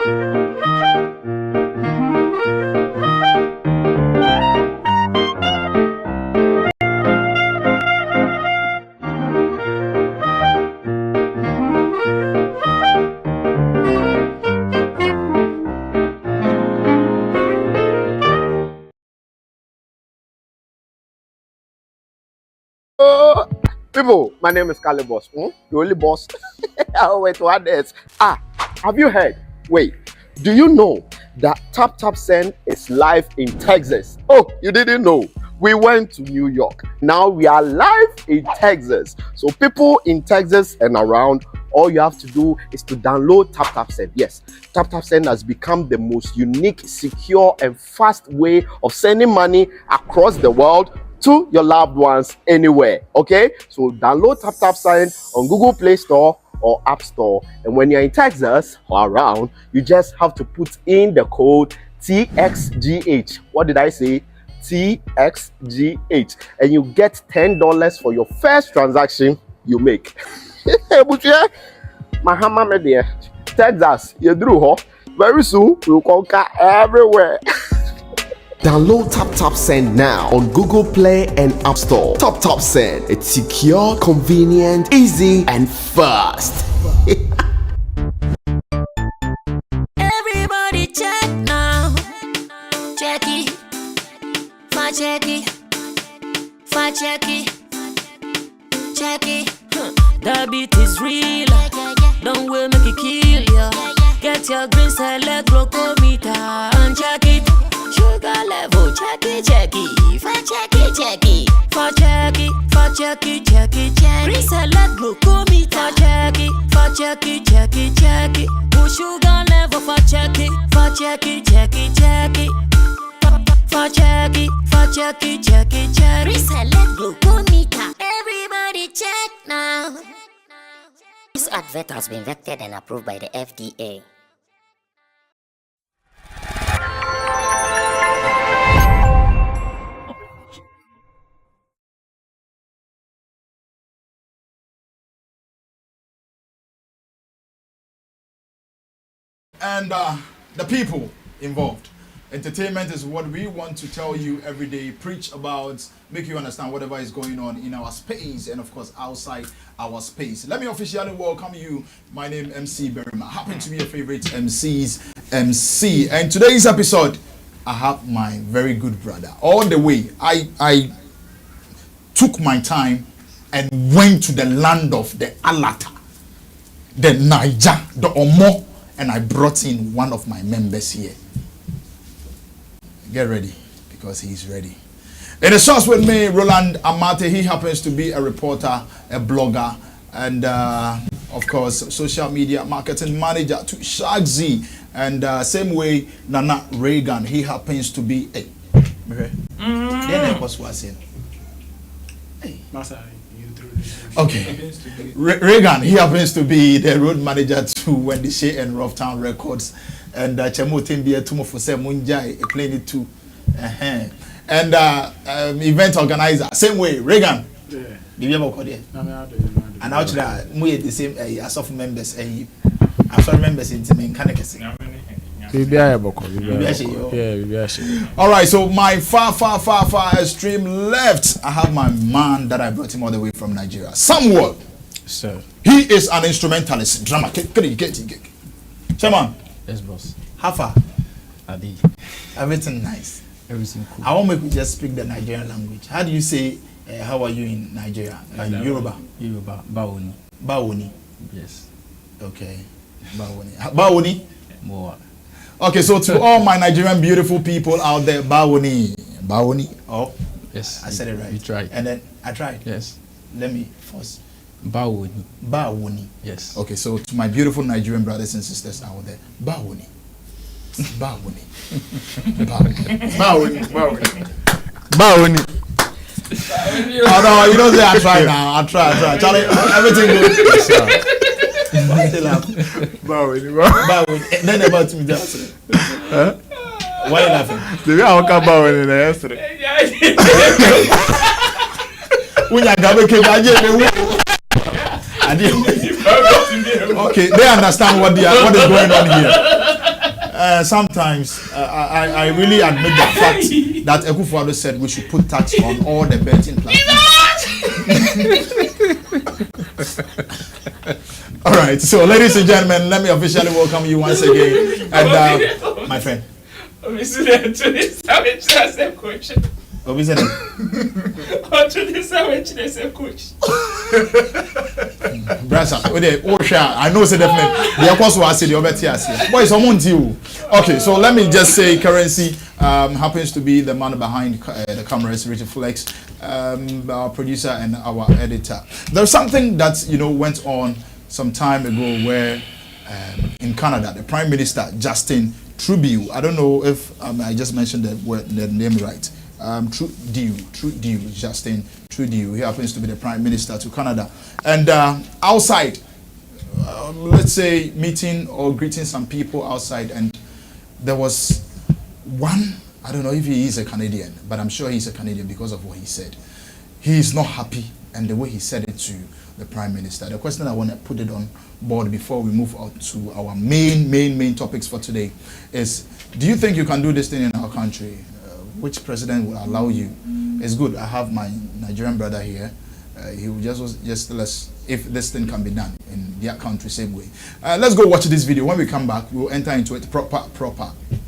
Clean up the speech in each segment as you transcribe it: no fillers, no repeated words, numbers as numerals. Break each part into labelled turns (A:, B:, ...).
A: People, my name is Kali Boss. The only boss. Oh, wait, what else? Have you heard? Wait, do you know that Tap Tap Send is live in Texas? Oh, you didn't know? We went to New York. Now we are live in Texas. So people in Texas and around, all you have to do is to download Tap Tap Send. Yes, Tap Tap Send has become the most unique, secure, and fast way of sending money across the world to your loved ones anywhere. Okay, so download Tap Tap Send on Google Play Store or App Store, and when you're in Texas or around, you just have to put in the code TXGH. What did I say? TXGH, and you get $10 for your first transaction you make. Mahama media, Texas, you drew ho. Very soon we'll conquer everywhere. Download Tap Tap Send now on Google Play and App Store. Tap Tap Send. It's secure, convenient, easy, and fast.
B: Everybody check now. Check it. Fa check it. Fa check it. Check it. The beat is real. Don't wait, make it kill ya. Get your green select glucometer and check it. Sugar level, check it, fa check it, fa check it, fa check it, green select glucometer, fa check it, oh sugar level, fa check it, fa check it, green select glucometer. Everybody check now. This advert has been vetted and approved by the FDA.
C: And the people involved. Entertainment is what we want to tell you every day, preach about, make you understand whatever is going on in our space and of course outside our space. Let me officially welcome you. My name is MC Berima. Happen to be your favorite MC's MC. And today's episode, I have my very good brother. All the way, I took my time and went to the land of the Alata, the Niger, the Omo, and I brought in one of my members here. Get ready, because he's ready. In the source with me, Roland Amate. He happens to be a reporter, a blogger, and of course, social media marketing manager to Shagzy. And same way, Nana Reagan. He happens to be a. Okay. Reagan, he happens to be the road manager to Wendy Shea and Rough Town Records. And Chemo Timbia Tumo for Munjai, playing it too. And event organizer. Same way, Reagan. Yeah. Do you ever call it? And actually, we the same as of members. As of members in Temen All right, so my far extreme left, I have my man that I brought him all the way from Nigeria. Samuel.
D: Sir.
C: He is an instrumentalist, drama. Chairman.
D: Yes, boss.
C: How far?
D: Adi.
C: Everything nice.
D: Everything cool.
C: I want me to just speak the Nigerian language. How do you say, how are you in Nigeria? Yoruba?
D: Yoruba. Bawoni.
C: Bawoni.
D: Yes.
C: Okay. Bawoni. Bawoni?
D: More.
C: Okay, so to all my Nigerian beautiful people out there, Bawoni. Bawoni. Oh.
D: Yes.
C: I said it right.
D: You tried.
C: And then I tried.
D: Yes.
C: Let me first.
D: Bawoni.
C: Bawoni.
D: Yes.
C: Okay, so to my beautiful Nigerian brothers and sisters out there, Bawoni. Bawoni. Bawoni. Bawoni. Oh no, you don't say I try now. I try. Charlie, everything good. Bawoni. Then about me just. Huh? Why are you laughing?
E: The way I walk about Bawoni yesterday.
C: When you got okay, they understand what is going on here. Sometimes I really admit the fact that Ekufuado said we should put tax on all the betting platforms. All right, so ladies and gentlemen, let me officially welcome you once again, and my friend. Brasa, I know say definitely. The course was the obeti boys, okay, so let me just say currency happens to be the man behind the cameras, Richard Flex, our producer and our editor. There's something that went on some time ago where in Canada, the Prime Minister Justin Trudeau, I don't know if I just mentioned the name right. Trudeau, Justin Trudeau. He happens to be the Prime Minister to Canada. And outside, let's say meeting or greeting some people outside, and there was one, I don't know if he is a Canadian, but I'm sure he's a Canadian because of what he said. He is not happy, and the way he said it to the Prime Minister. The question I want to put it on board before we move on to our main topics for today is, do you think you can do this thing in our country? Which president will allow you? It's good. I have my Nigerian brother here. He will just tell us if this thing can be done in their country same way. Let's go watch this video. When we come back, we'll enter into it proper.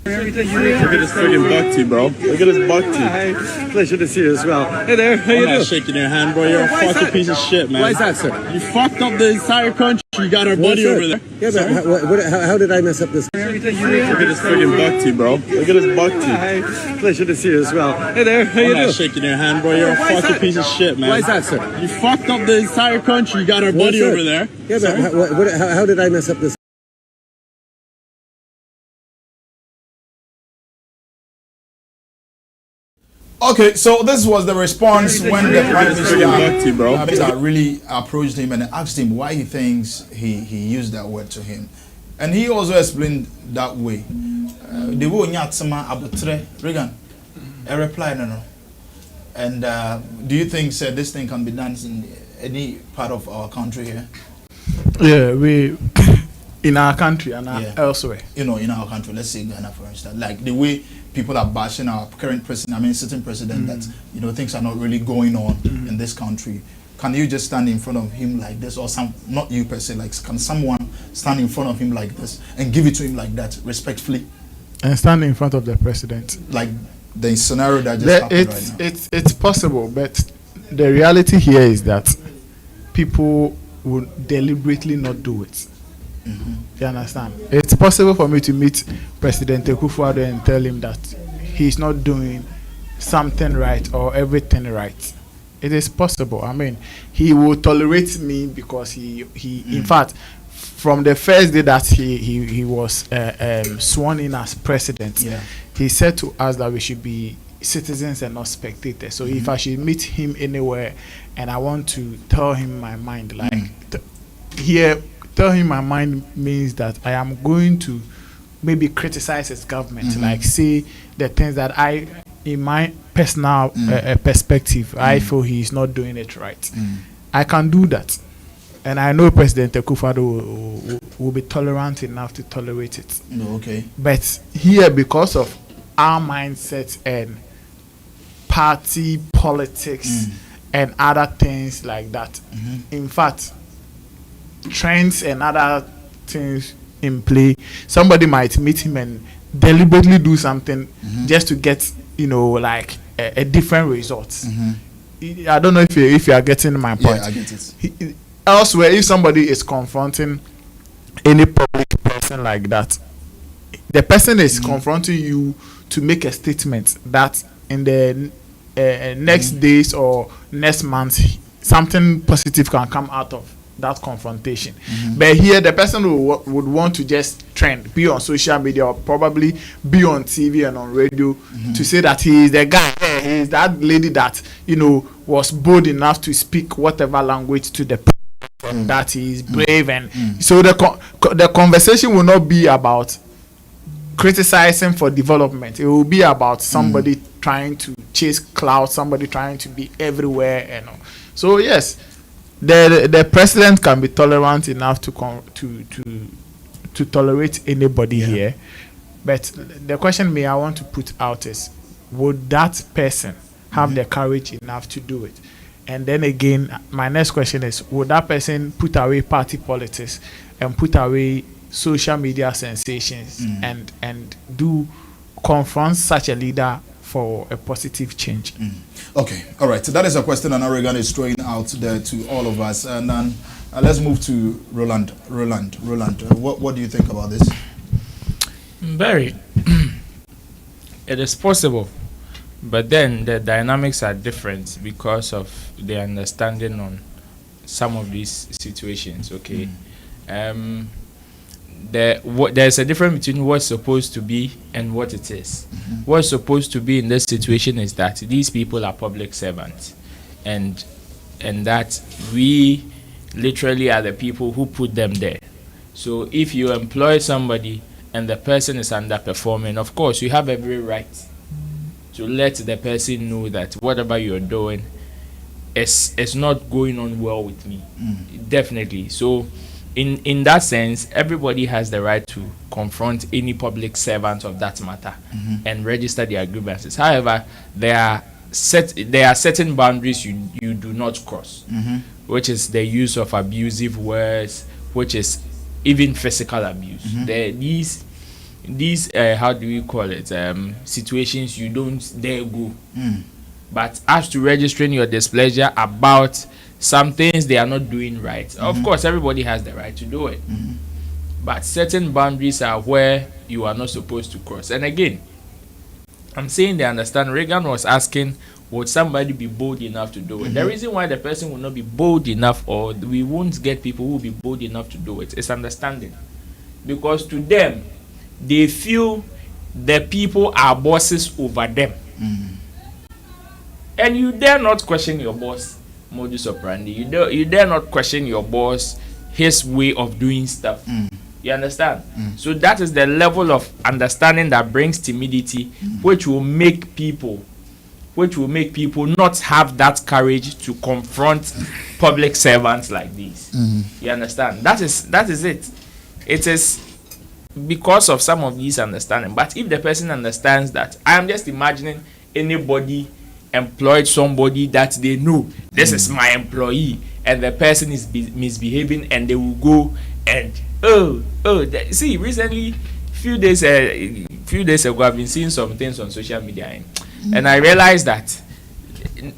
E: Look at this friggin' bhakti, bro. Look at this bhakti.
F: Pleasure to see you as well. Hey there, how you
E: I'm
F: doing?
E: not shaking your hand, bro. You're a fucking piece of shit, man.
F: Why is that, sir?
E: You fucked up the entire country. You got our buddy over there.
F: Yeah, but how did I mess up this?
E: Look at this friggin' bhakti, bro. Look at this bhakti.
F: Pleasure to see you as well. Hey there, how you
E: I'm
F: doing?
E: not shaking your hand, bro. You're a fucking piece of shit, man.
F: Why is that, sir?
E: You fucked up the entire country. You got our buddy over there.
F: Yeah, but how did I mess up this?
C: Okay, so this was the response when the Prime Minister really approached him and asked him why he thinks he used that word to him. And he also explained that way. The way Nyatsama Abutre, Regan, a reply, no. And do you think, sir, this thing can be done in any part of our country here?
E: Yeah, we in our country and elsewhere.
C: In our country, let's say Ghana, for instance, like the way people are bashing our current president, sitting president, that things are not really going on in this country. Can you just stand in front of him like this, or not you per se, like can someone stand in front of him like this and give it to him like that, respectfully?
E: And stand in front of the president.
C: Like the scenario that just happened right now.
E: It's possible, but the reality here is that people would deliberately not do it. You understand? It's possible for me to meet President Ekufuado and tell him that he's not doing something right or everything right. It is possible. I mean, he will tolerate me because he in fact, from the first day that he was sworn in as president, he said to us that we should be citizens and not spectators. So if I should meet him anywhere and I want to tell him my mind, like here, tell him my mind means that I am going to maybe criticize his government, like say the things that I, in my personal perspective, I feel he is not doing it right. I can do that. And I know President Ekufuado will be tolerant enough to tolerate it.
C: Okay.
E: But here, because of our mindset and party politics and other things like that, in fact, trends and other things in play, somebody might meet him and deliberately do something just to get, like a different result. I don't know if you are getting my point.
C: Yeah, I get it.
E: Elsewhere, if somebody is confronting any public person like that, the person is confronting you to make a statement that in the next days or next month, something positive can come out of that confrontation. But here the person would want to just trend, be on social media or probably be on TV and on radio to say that he is the guy, he is that lady that was bold enough to speak whatever language to the person, that he is brave. And so the conversation will not be about criticizing for development. It will be about somebody trying to chase clout, somebody trying to be everywhere, so yes, the president can be tolerant enough to tolerate anybody here, But the question I want to put out is, would that person have the courage enough to do it? And then again, my next question is, would that person put away party politics and put away social media sensations and do confront such a leader for a positive change?
C: Okay, all right. So that is a question that Oregon is throwing out there to all of us. And then let's move to Roland. Roland, what do you think about this?
G: Very. It is possible, but then the dynamics are different because of the understanding on some of these situations. Okay, there's a difference between what's supposed to be and what it is. What's supposed to be in this situation is that these people are public servants, and that we literally are the people who put them there. So if you employ somebody and the person is underperforming, of course you have every right to let the person know that whatever you're doing is not going on well with me. Definitely. So in that sense, everybody has the right to confront any public servant of that matter and register their grievances. However, there are certain boundaries you do not cross, which is the use of abusive words, which is even physical abuse. These how do we call it, situations you don't dare go. But as to registering your displeasure about some things they are not doing right, of course everybody has the right to do it, but certain boundaries are where you are not supposed to cross. And again, I'm saying they understand. Reagan was asking, would somebody be bold enough to do it? The reason why the person will not be bold enough, or we won't get people who will be bold enough to do it, is understanding. Because to them, they feel the people are bosses over them. And you dare not question your boss modus operandi. You dare not question your boss, his way of doing stuff. You understand? So that is the level of understanding that brings timidity, which will make people not have that courage to confront public servants like these. You understand? That is it. It is because of some of these understanding. But if the person understands that, I am just imagining anybody employed somebody that they know this is my employee, and the person is misbehaving, and they will go and see, recently few days ago I've been seeing some things on social media, and I realized that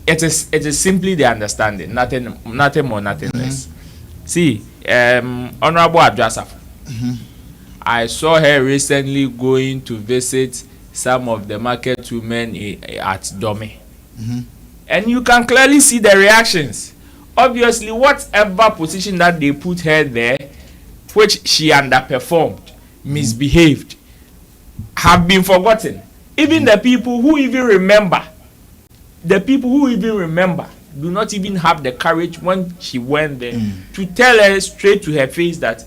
G: it is simply the understanding, nothing more, nothing less. See, Honorable Adrasaf, I saw her recently going to visit some of the market women at Dome. And you can clearly see the reactions. Obviously, whatever position that they put her there, which she underperformed, misbehaved, have been forgotten. Even the people who even remember, do not even have the courage when she went there to tell her straight to her face that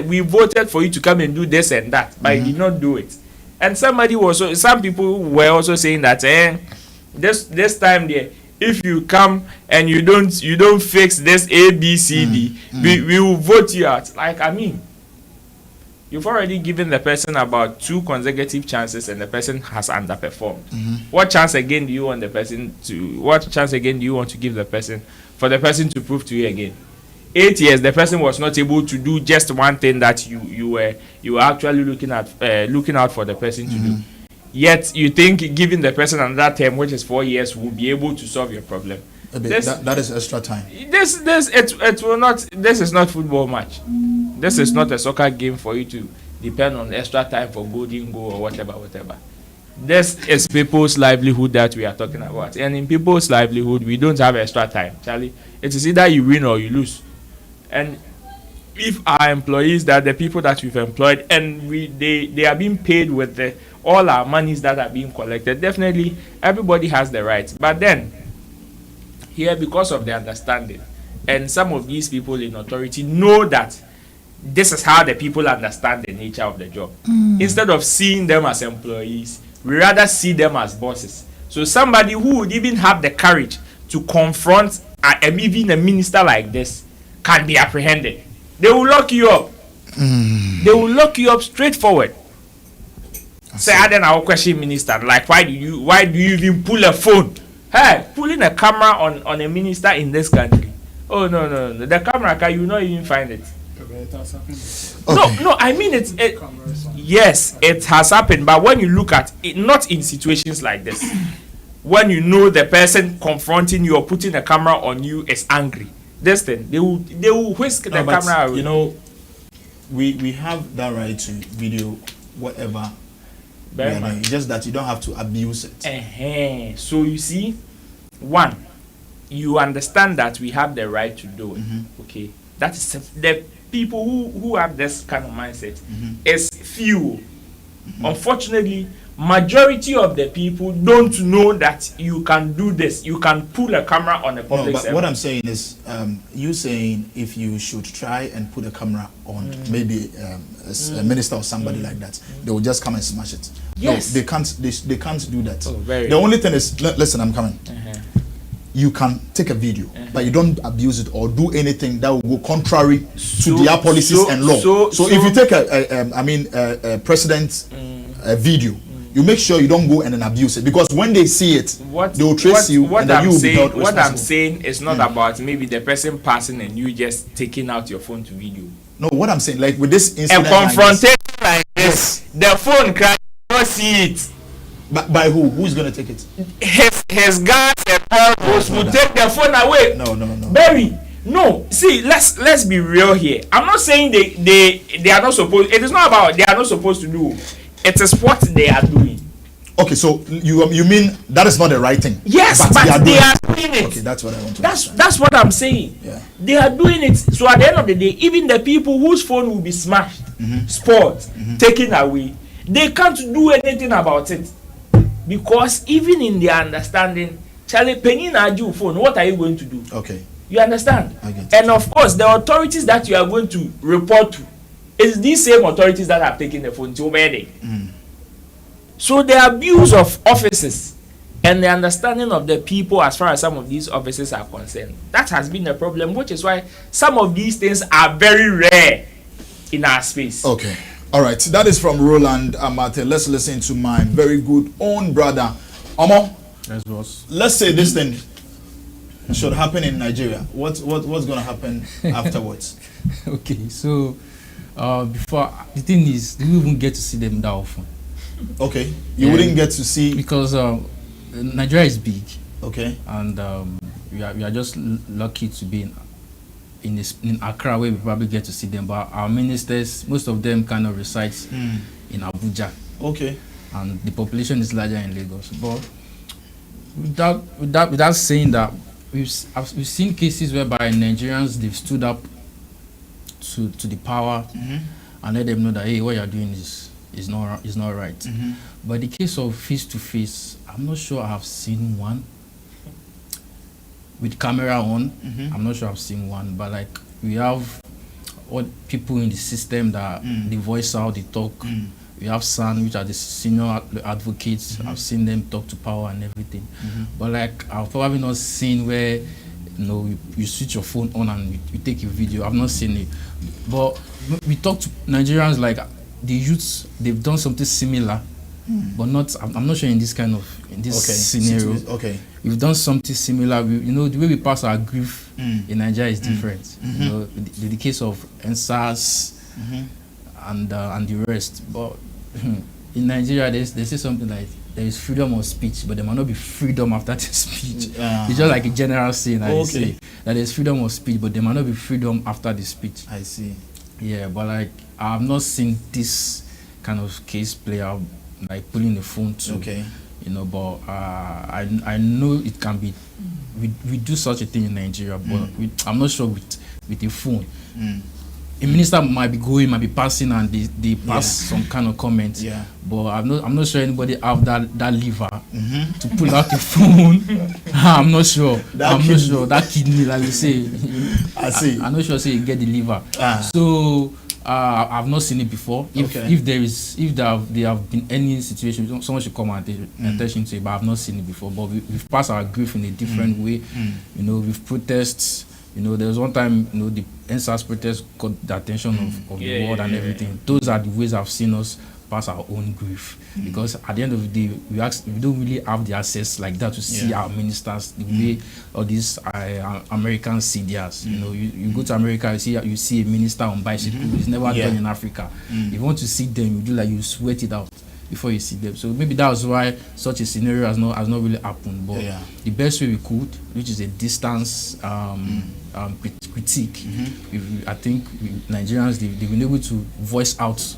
G: we voted for you to come and do this and that, but you did not do it. And some people were also saying that this time there, if you come and you don't fix this A, B, C, D, we will vote you out. Like, I mean, you've already given the person about 2 consecutive chances, and the person has underperformed. What chance again do you want to give the person for the person to prove to you again? 8 years, the person was not able to do just one thing that you were actually looking out for the person to do. Yet you think giving the person another term, which is 4 years, will be able to solve your problem.
C: That is extra time.
G: It will not. This is not football match. This is not a soccer game for you to depend on extra time for golden goal or whatever. This is people's livelihood that we are talking about, and in people's livelihood, we don't have extra time, Charlie. It is either you win or you lose. And if our employees, that the people that we've employed, and they are being paid with all our monies that are being collected, definitely everybody has the right. But then here, because of the understanding, and some of these people in authority know that this is how the people understand the nature of the job. Instead of seeing them as employees, we rather see them as bosses. So somebody who would even have the courage to confront even a minister like this can be apprehended. They will lock you up. They will lock you up straightforward. Say, I then I'll question minister. Like, why do you even pull a phone? Hey, pulling a camera on a minister in this country. Oh no. The camera you not even find it.
C: Okay.
G: No, I mean yes, it has happened, but when you look at it, not in situations like this, when you know the person confronting you or putting a camera on you is angry, this thing they will whisk the camera away.
C: You know, we have that right to video whatever.
G: Very much.
C: Just that you don't have to abuse it.
G: So you see, one, you understand that we have the right to do it. Okay, that is the people who have this kind of mindset is few. Unfortunately, majority of the people don't know that you can do this. You can pull a camera on a public.
C: No, but what I'm saying is, you saying if you should try and put a camera on maybe a minister or somebody like that, they will just come and smash it.
G: Yes,
C: no, they can't. They can't do that.
G: The
C: only thing is, listen, I'm coming. You can take a video, but you don't abuse it or do anything that will go contrary to their policies and law. So if you take a president's video, you make sure you don't go and then abuse it, because when they see it, they will trace you and then you will be held responsible.
G: What I'm saying is not about maybe the person passing and you just taking out your phone to video.
C: No, what I'm saying, like with this incident,
G: a confrontation like this, the phone can not see it.
C: By who? Who's gonna take it?
G: His guards and all those will take the phone away.
C: No.
G: Barry, no. See, let's be real here. I'm not saying they are not supposed. It is not about they are not supposed to do. It is what they are doing.
C: Okay, so you mean that is not the right thing?
G: Yes, but they are doing it.
C: Okay, that's what I want to.
G: That's what I'm saying.
C: Yeah.
G: They are doing it. So at the end of the day, even the people whose phone will be smashed, spoiled, taken away, they can't do anything about it. Because even in their understanding, Charlie Penny Naju phone, what are you going to do?
C: Okay.
G: You understand?
C: I get it.
G: And of course, the authorities that you are going to report to is these same authorities that have taken the phone to obey. So the abuse of offices and the understanding of the people as far as some of these offices are concerned, that has been a problem, which is why some of these things are very rare in our space.
C: Okay. All right, that is from Roland Amate. Let's listen to my very good own brother, Omo.
D: Yes, boss.
C: Let's say this thing should happen in Nigeria. What's going to happen afterwards?
D: Okay, so before, the thing is, you even get to see them that often.
C: Okay, you wouldn't get to see,
D: because Nigeria is big.
C: Okay,
D: and we are just lucky to be in Accra, where we probably get to see them, but our ministers, most of them kind of resides in Abuja.
C: Okay.
D: And the population is larger in Lagos. But without saying that, we've seen cases whereby Nigerians, they've stood up to the power and let them know that, hey, what you're doing is not right. But the case of face to face, I'm not sure I have seen one. With camera on, I'm not sure I've seen one, but like we have all people in the system that they voice out, they talk. We have SAN, which are the senior advocates. I've seen them talk to power and everything. But like I've probably not seen where you switch your phone on and you take a video. I've not seen it. But we talk to Nigerians, like the youths, they've done something similar. But not, I'm not sure in this scenario.
C: Okay.
D: We've done something similar. The way we pass our grief in Nigeria is different. The case of NSAS and the rest. But in Nigeria, they say something like there is freedom of speech, but there might not be freedom after the speech. It's just like a general saying that they say that there's freedom of speech, but there might not be freedom after the speech.
C: I see.
D: Yeah, but like I've not seen this kind of case play out, like pulling the phone to.
C: Okay.
D: But I know it can be. We do such a thing in Nigeria, but I'm not sure with a phone. A minister might be passing and they pass some kind of comment. Yeah. But I'm not sure anybody have that lever to pull out the phone. I'm not sure. That kidney, like we say.
C: I see.
D: I'm not sure say you get the lever. So. I've not seen it before. If there have been any situation, someone should come and attention to it. But I've not seen it before. But we've passed our grief in a different way. With protests, You know, there was one time, you know, the NSAS protest caught the attention of the world and everything. Those are the ways I've seen us pass our own grief. Because at the end of the day, we don't really have the access like that to see our ministers the way all these Americans see theirs. You know, you go to America, you see a minister on bicycle. It's never done in Africa. If you want to see them, you do like you sweat it out before you see them. So maybe that was why such a scenario has not really happened. But the best way we could, which is a distance critique, I think Nigerians they've been able to voice out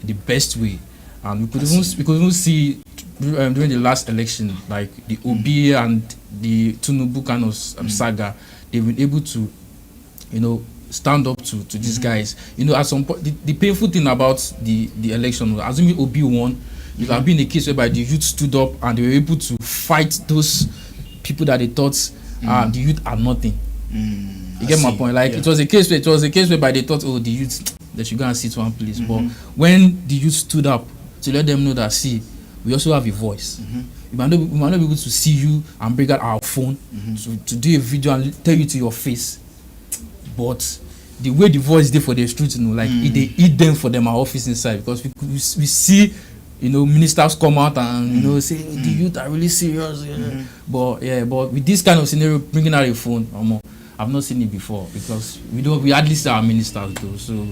D: the best way, and we could even see during the last election, like the Obi and the Tinubu kind of saga, they've been able to, you know, stand up to these guys. You know, at some point, the painful thing about the election, assuming Obi won, it have been a case whereby the youth stood up and they were able to fight those people that they thought the youth are nothing. You get my point? Like it was a case whereby they thought, oh, the youth, they should go and sit one place. But when the youth stood up to let them know that, see, we also have a voice. We might not be able to see you and bring out our phone to do a video and tell you to your face, but the way the voice did for the streets, you know, like they eat them for them our office inside, because we see, you know, ministers come out and you know say the youth are really serious. But with this kind of scenario, bringing out a phone, I've not seen it before, because we hardly see our ministers though. So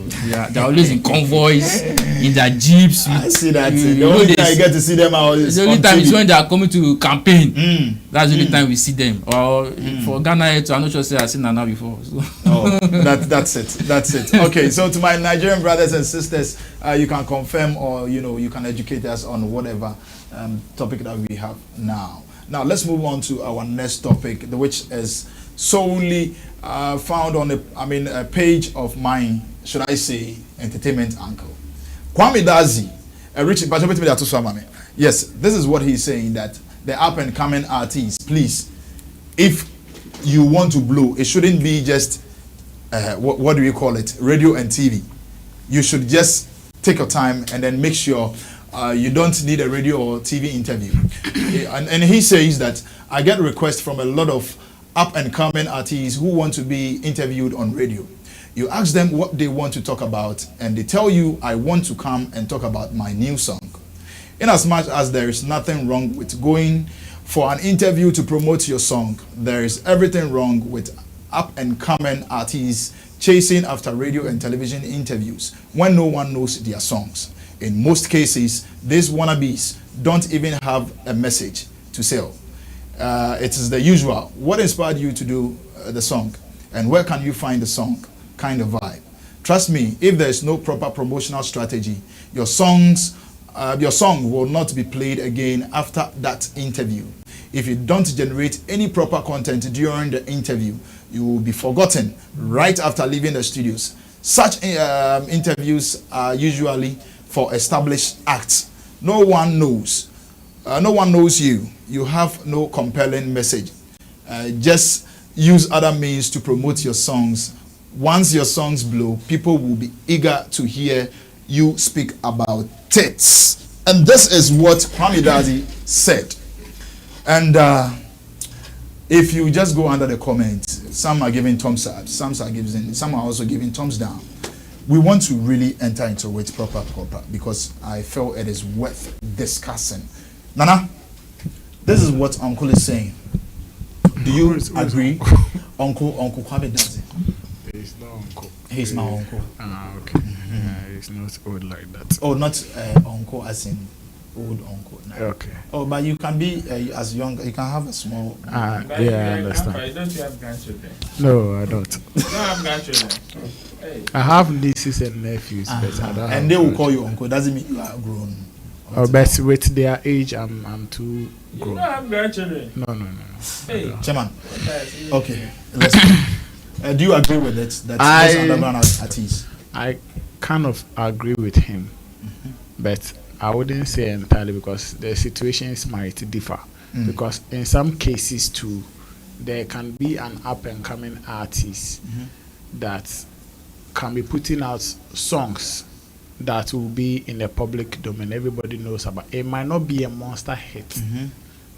D: they're always in convoys, in their jeeps.
C: I see that. The only time you get to see them out is
D: the only time is when they are coming to campaign. That's the only time we see them. Or for Ghana, I'm not sure say I've seen Nana before. So.
C: That's it. Okay, so to my Nigerian brothers and sisters, you can confirm, or you know, you can educate us on whatever topic that we have now. Now let's move on to our next topic, which is solely found on a page of mine, should I say, entertainment uncle Kwame Dazi, yes, this is what he's saying, that the up and coming artists, please, if you want to blow, it shouldn't be just what do you call it, radio and TV. You should just take your time and then make sure you don't need a radio or TV interview. And he says that I get requests from a lot of up and coming artists who want to be interviewed on radio. You ask them what they want to talk about and they tell you, I want to come and talk about my new song. In as much as there is nothing wrong with going for an interview to promote your song, there is everything wrong with up and coming artists chasing after radio and television interviews when no one knows their songs. In most cases, these wannabes don't even have a message to sell. It is the usual. What inspired you to do the song? And where can you find the song? Kind of vibe. Trust me, if there is no proper promotional strategy, your song will not be played again after that interview. If you don't generate any proper content during the interview, you will be forgotten right after leaving the studios. Such interviews are usually for established acts. No one knows you. You have no compelling message. Just use other means to promote your songs. Once your songs blow, people will be eager to hear you speak about tits. And this is what Kwame Dazi said. And if you just go under the comments, some are giving thumbs up, some are also giving thumbs down. We want to really enter into it proper, because I feel it is worth discussing. Nana, this is what Uncle is saying. Do you agree? Uncle Kwame Dazi.
E: He's not uncle.
C: He's my uncle.
E: Okay. He's not old like that.
C: Oh, not uncle as in old uncle. No.
E: Okay.
C: Oh, but you can be as young. You can have a small.
E: Yeah, I understand.
G: Don't you have grandchildren?
E: No, I don't.
G: You don't have grandchildren. Hey.
E: I have nieces and nephews, but I don't.
C: And they will call you uncle. Doesn't mean you are grown.
E: Oh, but with their age, I'm too grown.
G: You don't have grandchildren.
E: No.
G: Hey,
C: Chairman. Okay. Let's do you agree with it? That this underground artist?
E: I kind of agree with him, but I wouldn't say entirely, because the situations might differ. Because in some cases too, there can be an up and coming artist that can be putting out songs that will be in the public domain. Everybody knows about it. Might not be a monster hit,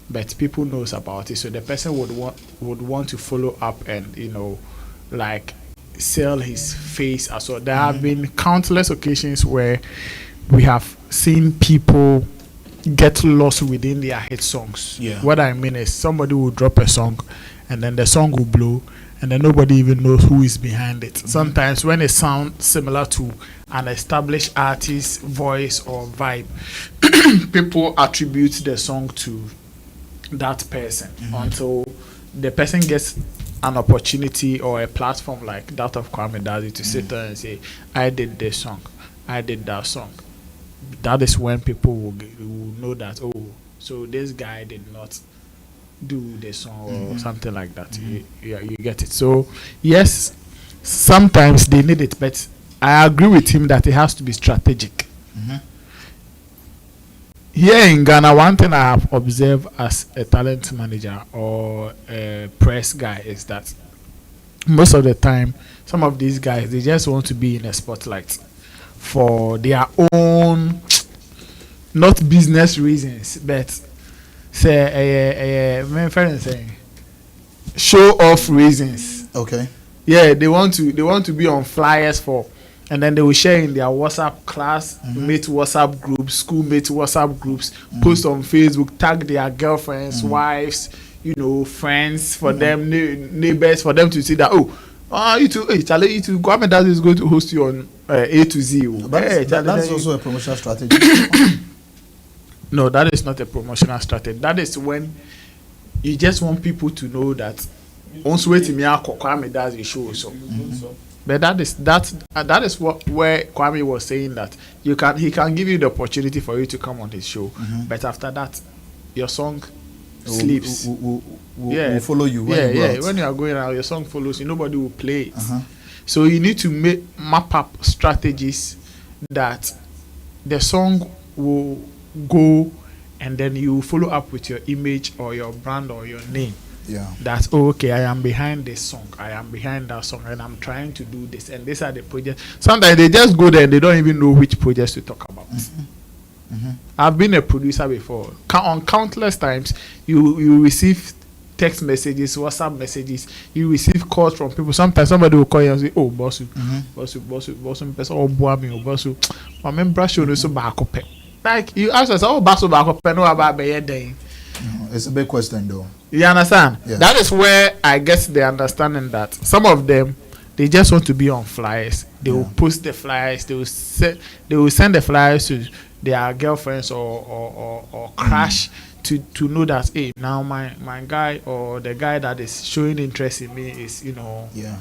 E: but people knows about it, so the person would want to follow up and like sell his face as well. There have been countless occasions where we have seen people get lost within their hit songs.
C: Yeah.
E: What I mean is somebody will drop a song and then the song will blow and then nobody even knows who is behind it. Sometimes when it sounds similar to an established artist's voice or vibe, people attribute the song to that person until the person gets an opportunity or a platform like that of Kwame Dazi to sit there and say, I did this song, I did that song. That is when people will know that, oh, so this guy did not do the song or something like that. You get it. So yes, sometimes they need it, but I agree with him that it has to be strategic. Here in Ghana, one thing I have observed as a talent manager or a press guy is that most of the time, some of these guys, they just want to be in a spotlight for their own, not business reasons, but say, my friend saying, show off reasons.
C: Okay.
E: Yeah, they want to be on flyers for, and then they will share in their WhatsApp classmate WhatsApp groups, schoolmate WhatsApp groups, post on Facebook, tag their girlfriends, wives, friends for them, neighbors, for them to see that, you too, Charlie, you too, Kwame Dazi is going to host you on A to Z.
C: But that's also a promotional strategy.
E: No, that is not a promotional strategy. That is when you just want people to know that once waiting me Kwame Dazi show so. But that is where Kwame was saying that he can give you the opportunity for you to come on his show, but after that, your song sleeps.
C: Will follow you.
E: When you are going out, your song follows you. Nobody will play it. So you need to map up strategies that the song will go, and then you follow up with your image or your brand or your name.
C: Yeah.
E: That's okay. I am behind this song. I am behind that song, and I'm trying to do this. And these are the projects. Sometimes they just go there and they don't even know which projects to talk about. I've been a producer before. On countless times, you receive text messages, WhatsApp messages. You receive calls from people. Sometimes somebody will call you and say, "Oh, boss, person, oh, boy, me, boss, my member show no so back up." Like you ask us, "Oh, boss, back up, no about be day."
C: It's a big question, though.
E: You understand?
C: Yeah.
E: That is where I get the understanding that some of them, they just want to be on flyers. They will post the flyers. They will send the flyers to their girlfriends or crush to know that, hey, now my guy or the guy that is showing interest in me is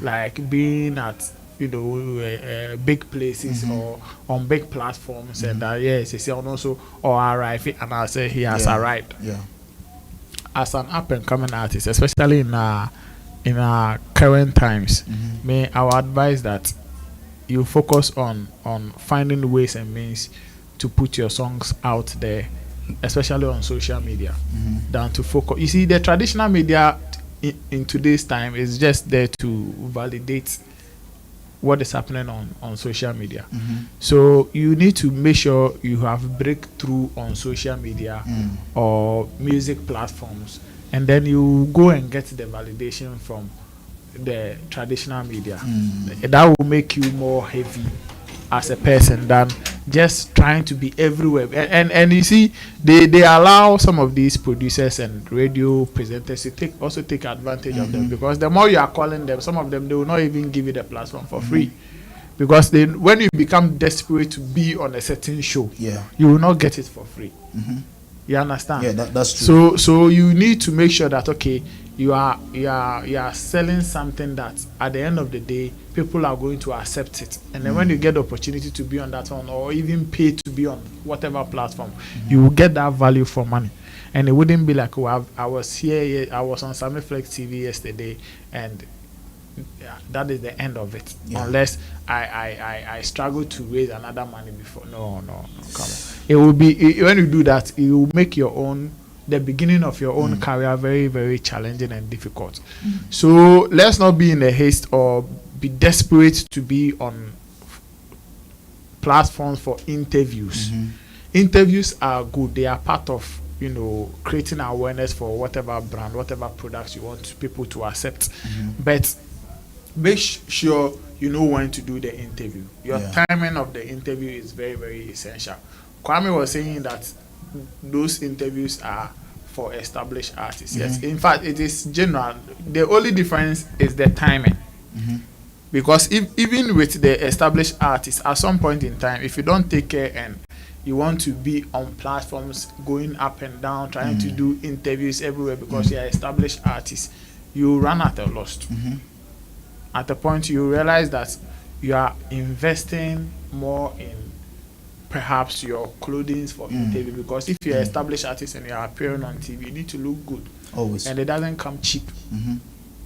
E: like being at big places or on big platforms, and that they say also arrive, and I say he has arrived.
C: Yeah.
E: As an up and coming artist, especially in our current times, I would advise that you focus on finding ways and means to put your songs out there, especially on social media, than to focus. You see, the traditional media in today's time is just there to validate what is happening on social media. So you need to make sure you have breakthrough on social media or music platforms, and then you go and get the validation from the traditional media. That will make you more heavy as a person than just trying to be everywhere. And you see, they allow some of these producers and radio presenters to take advantage of them, because the more you are calling them, some of them, they will not even give you the platform for free, because when you become desperate to be on a certain show, you will not get it for free. You understand?
C: Yeah, that's true.
E: So you need to make sure that, okay, you are selling something that at the end of the day people are going to accept it, and then when you get the opportunity to be on that one or even pay to be on whatever platform, you will get that value for money. And it wouldn't be like, oh, I was here, I was on Sammy Flex TV yesterday, and that is the end of it, unless I struggle to raise another money before. No, come on. It will be, when you do that, it will make the beginning of your own career very, very challenging and difficult. So let's not be in a haste or be desperate to be on platforms for interviews. Interviews are good. They are part of creating awareness for whatever brand, whatever products you want people to accept. But make sure you know when to do the interview. Your timing of the interview is very, very essential. Kwame was saying that those interviews are for established artists. Yes, in fact, it is general. The only difference is the timing. Because even with the established artists, at some point in time, if you don't take care and you want to be on platforms going up and down, trying to do interviews everywhere because you are established artists, you run at a loss. At the point you realize that you are investing more in perhaps your clothing for interview, because if you're an established artist and you're appearing on TV, you need to look good.
C: Always.
E: And it doesn't come cheap.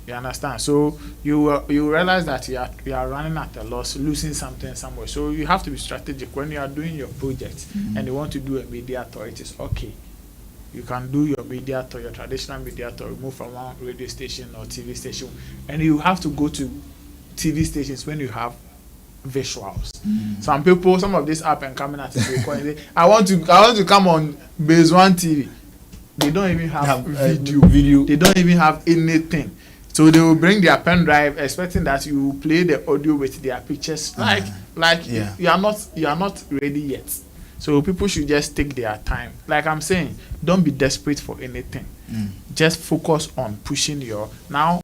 E: You understand? So you realize that you are running at a loss, losing something somewhere. So you have to be strategic when you are doing your project and you want to do a media tour. It is okay. You can do your media tour, your traditional media tour, move from one radio station or TV station, and you have to go to TV stations when you have visuals. Some of these up and coming artists will call and say, I want to come on Base One TV. They don't even have video. They don't even have anything. So they will bring their pen drive, expecting that you will play the audio with their pictures. You are not ready yet. So people should just take their time. Like I'm saying, don't be desperate for anything. Just focus on pushing your. Now,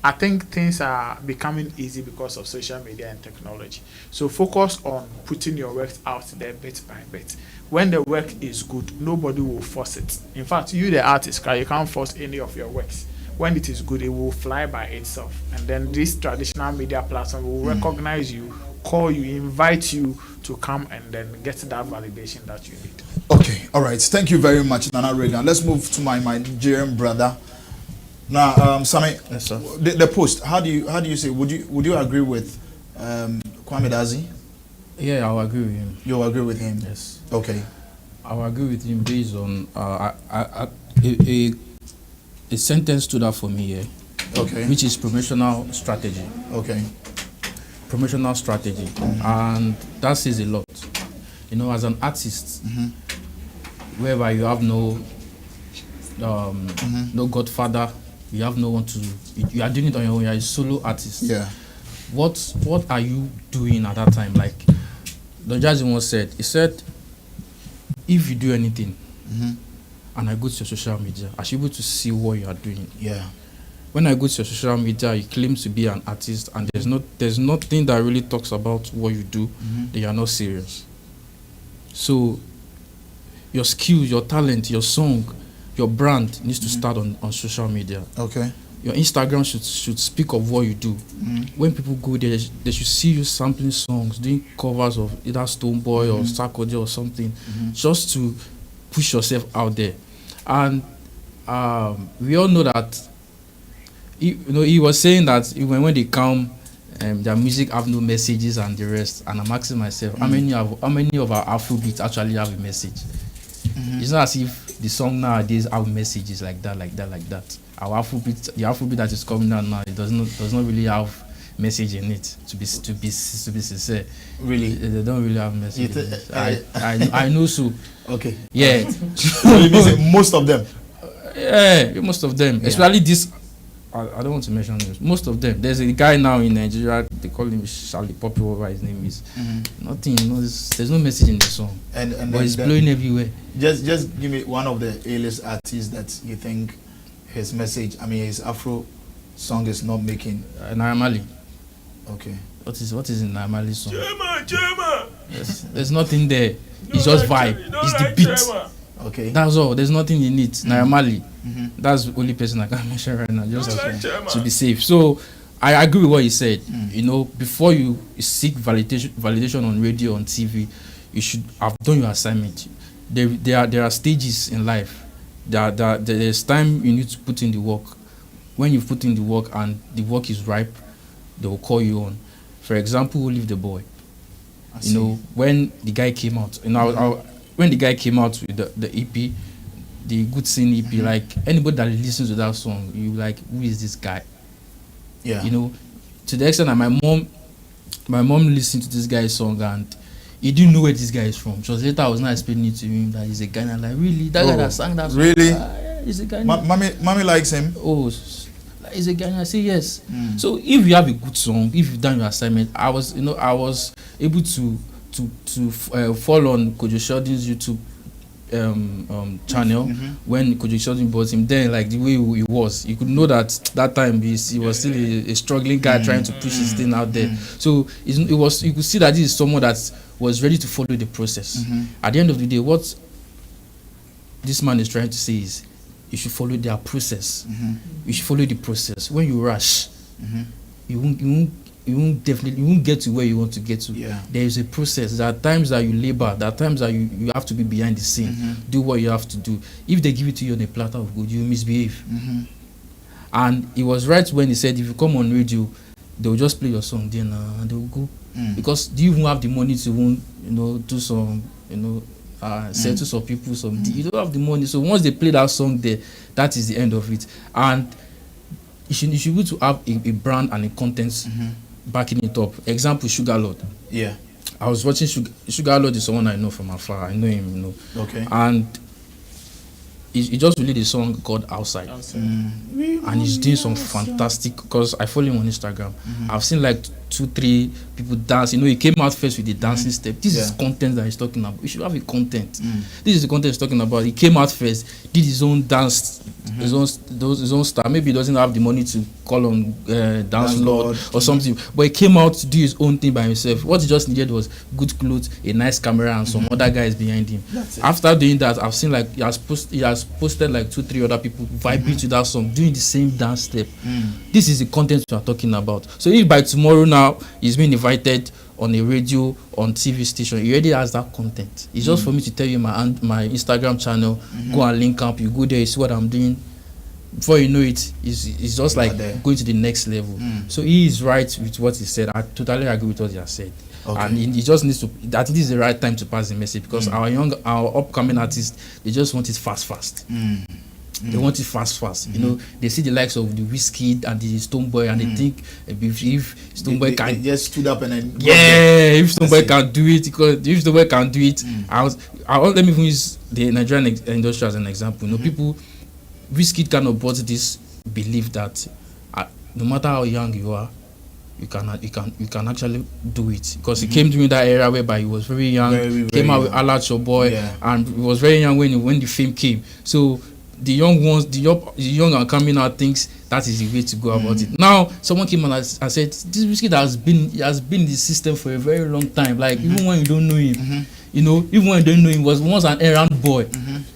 E: I think things are becoming easy because of social media and technology. So focus on putting your work out there bit by bit. When the work is good, nobody will force it. In fact, you the artist, you can't force any of your works. When it is good, it will fly by itself. And then this traditional media platform will recognize you, call you, invite you to come and then get that validation that you need.
C: Okay, all right. Thank you very much, Nana Reagan. Let's move to my Nigerian brother. Now, Sammy,
D: yes, sir.
C: The post. How do you say? Would you agree with Kwame Dazi?
D: Yeah, I'll agree with him.
C: You agree with him?
D: Yes.
C: Okay.
D: I'll agree with him based on a sentence stood out for me here.
C: Okay.
D: Which is promotional strategy.
C: Okay.
D: Promotional strategy, and that says a lot. As an artist, whereby you have no godfather, you have no one to. You are doing it on your own. You are a solo artist.
C: Yeah.
D: What are you doing at that time? Like the judge once said, he said, if you do anything, and I go to your social media, I should be able to see what you are doing.
C: Yeah.
D: When I go to your social media, you claim to be an artist, and there's nothing that really talks about what you do. Then you are not serious. So your skills, your talent, your song, your brand needs to start on social media.
C: Okay.
D: Your Instagram should speak of what you do. When people go there, they should see you sampling songs, doing covers of either Stoneboy or Sarkodie or something, just to push yourself out there. And we all know that. He was saying that even when they come, their music have no messages and the rest. And I'm asking myself, how many of our Afrobeats actually have a message? It's not as if the song nowadays have messages like that. Our Afrobeat, the Afrobeat that is coming out now, it does not really have message in it. To be sincere,
C: really,
D: they don't really have message. I know so.
C: Okay.
D: Yeah.
C: So you mean most of them?
D: Yeah, most of them, especially this. I don't want to mention names. Most of them. There's a guy now in Nigeria. They call him Charlie Poppy, whatever his name is. Nothing. There's no message in the song. But it's blowing everywhere.
C: Just give me one of the A-list artists that you think his message. His Afro song is not making.
D: Naira Marley.
C: Okay.
D: What is in Naira Marley's song?
C: Chema.
D: Yes. There's nothing there. It's just vibe. It's the beat.
C: Okay.
D: That's all. There's nothing in it. Naira Marley. That's the only person I can mention right now, just to be safe. So I agree with what he said. Before you seek validation on radio, on TV, you should have done your assignment. There are stages in life. There's time you need to put in the work. When you put in the work and the work is ripe, they will call you on. For example, Leave the Boy. When the guy came out, when the guy came out with the EP, the Good Scene EP, like anybody that listens to that song, you like, who is this guy? Yeah. To the extent that my mom listened to this guy's song and he didn't know where this guy is from. So later I was not explaining to him that he's a Ghanaian. Like, really? That guy that sang that song?
C: Really?
D: Yeah, he's a Ghanaian.
C: Mommy likes him.
D: Oh, like, he's a Ghanaian. I say yes. So if you have a good song, if you've done your assignment, I was able to follow on Kojo Sheldon's YouTube channel when Kojo Sheldon bought him. Then, like, the way he was, you could know that time he was still a struggling guy trying to push his thing out there. So it was, you could see that this is someone that was ready to follow the process. At the end of the day, what this man is trying to say is, you should follow their process. You should follow the process. When you rush, you won't get to where you want to get to. There is a process. There are times that you labor. There are times that you have to be behind the scene, do what you have to do. If they give it to you on a platter of gold, you misbehave. And he was right when he said, if you come on radio, they will just play your song then and they will go. Because do you even have the money to do some settle some people, you don't have the money. So once they play that song there, that is the end of it. And you should be able to have a brand and a content backing it up. Example, Sugar Lord.
C: Yeah.
D: I was watching Sugar Lord is someone I know from afar. I know him,
C: Okay.
D: And he just released a song called Outside. And he's doing some fantastic, because I follow him on Instagram. I've seen like 2-3 people dance. He came out first with the dancing step. This is content that he's talking about. We should have a content. This is the content he's talking about. He came out first, did his own dance, his own style. Maybe he doesn't have the money to call on Dance Lord or something, but he came out to do his own thing by himself. What he just needed was good clothes, a nice camera, and some other guys behind him. After doing that, I've seen like he has posted like 2-3 other people vibing to that song, doing the same dance step. This is the content we are talking about. So if by tomorrow now he's been invited on a radio, on TV station, he already has that content. It's just for me to tell you my Instagram channel, go and link up, you go there, you see what I'm doing. Before you know it's just like going to the next level. So he is right with what he said. I totally agree with what he has said. And he just needs to, I think this is the right time to pass the message, because our upcoming artists, they just want it fast. They want it fast. They see the likes of the Wizkid and the Stonebwoy, and they think if Stonebwoy can,
C: they just stood up and then
D: if Stonebwoy can do it, because if Stonebwoy can do it, let me use the Nigerian industry as an example. People, Wizkid kind of brought this belief that no matter how young you are, you can actually do it, because he came during that era whereby he was very young, came out with Alert Your Boy, and he was very young when the fame came. So the young ones, the young and coming out thinks that is the way to go about it. Now someone came and said this Wizkid has been in the system for a very long time. Like even when you don't know him, even when you don't know him, was once an errand boy.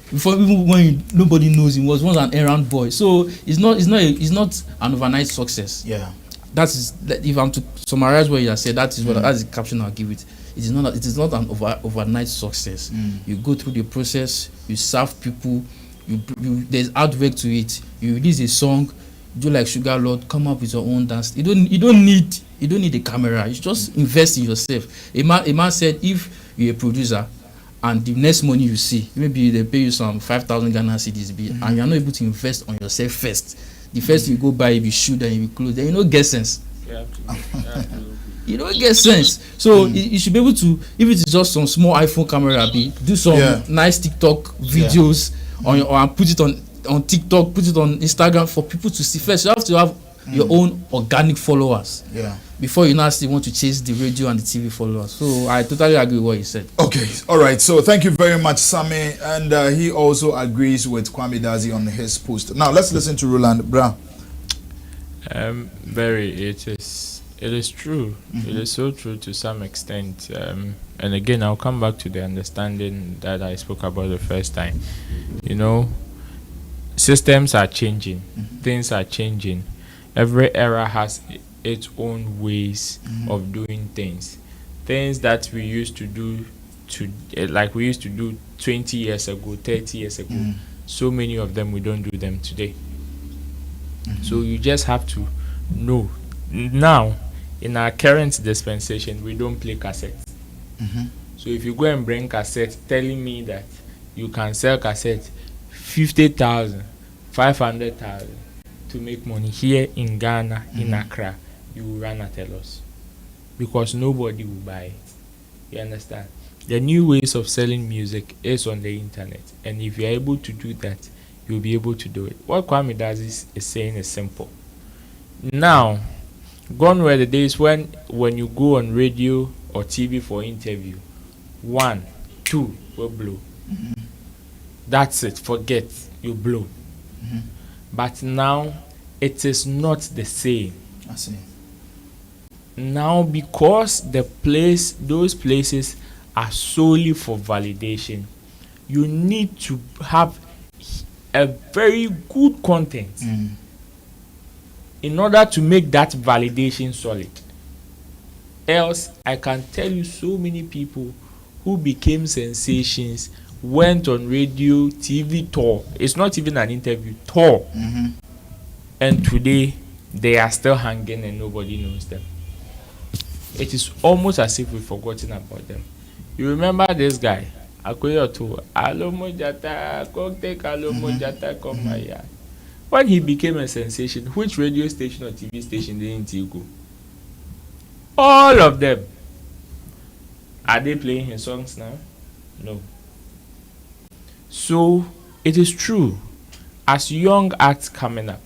D: Before, even when nobody knows him, was once an errand boy. So it's not an overnight success. That is, if I'm to summarize what you have said, that's the caption I'll give it. It is not an overnight success. You go through the process, you serve people, there's hard work to it. You release a song, do like Sugar Lord, come up with your own dance. You don't need a camera. You just invest in yourself. A man said, if you're a producer and the next money you see, maybe they pay you some 5,000 Ghana cedis, and you're not able to invest on yourself first. The first thing you go buy, if you shoot and you clothes, then you don't get sense. You don't get sense. So you should be able to, if it is just some small iPhone camera, do some nice TikTok videos and put it on TikTok, put it on Instagram for people to see first. You have to have your own organic followers before you now still want to chase the radio and the TV followers. So I totally agree with what you said.
C: Okay, all right. So thank you very much, Sammy, and he also agrees with Kwame Dazi on his post. Now let's listen to Roland Bra.
G: It is true. It is so true to some extent. And again, I'll come back to the understanding that I spoke about the first time. Systems are changing. Things are changing. Every era has its own ways of doing things. Things that we used to do like we used to do 20 years ago, 30 years ago. So many of them, we don't do them today. So you just have to know. Now, in our current dispensation, we don't play cassettes. So if you go and bring cassette telling me that you can sell cassette 50,000, 500,000 to make money here in Ghana, in Accra, you will run at a loss, because nobody will buy it. You understand? The new ways of selling music is on the internet, and if you're able to do that, you'll be able to do it. What Kwame does is saying is simple. Now, gone were the days when you go on radio or TV for interview, 1, 2 will blow. That's it. Forget, you blow. But now it is not the same.
C: I see.
G: Now, because those places are solely for validation, you need to have a very good content in order to make that validation solid. Else, I can tell you so many people who became sensations, went on radio, TV tour. It's not even an interview, tour. And today, they are still hanging and nobody knows them. It is almost as if we've forgotten about them. You remember this guy, Akoyoto, Alomojata, Kokte Kalomojata, come my yard. When he became a sensation, which radio station or TV station didn't he go? All of them. Are they playing his songs now? No. So, it is true, as young acts coming up,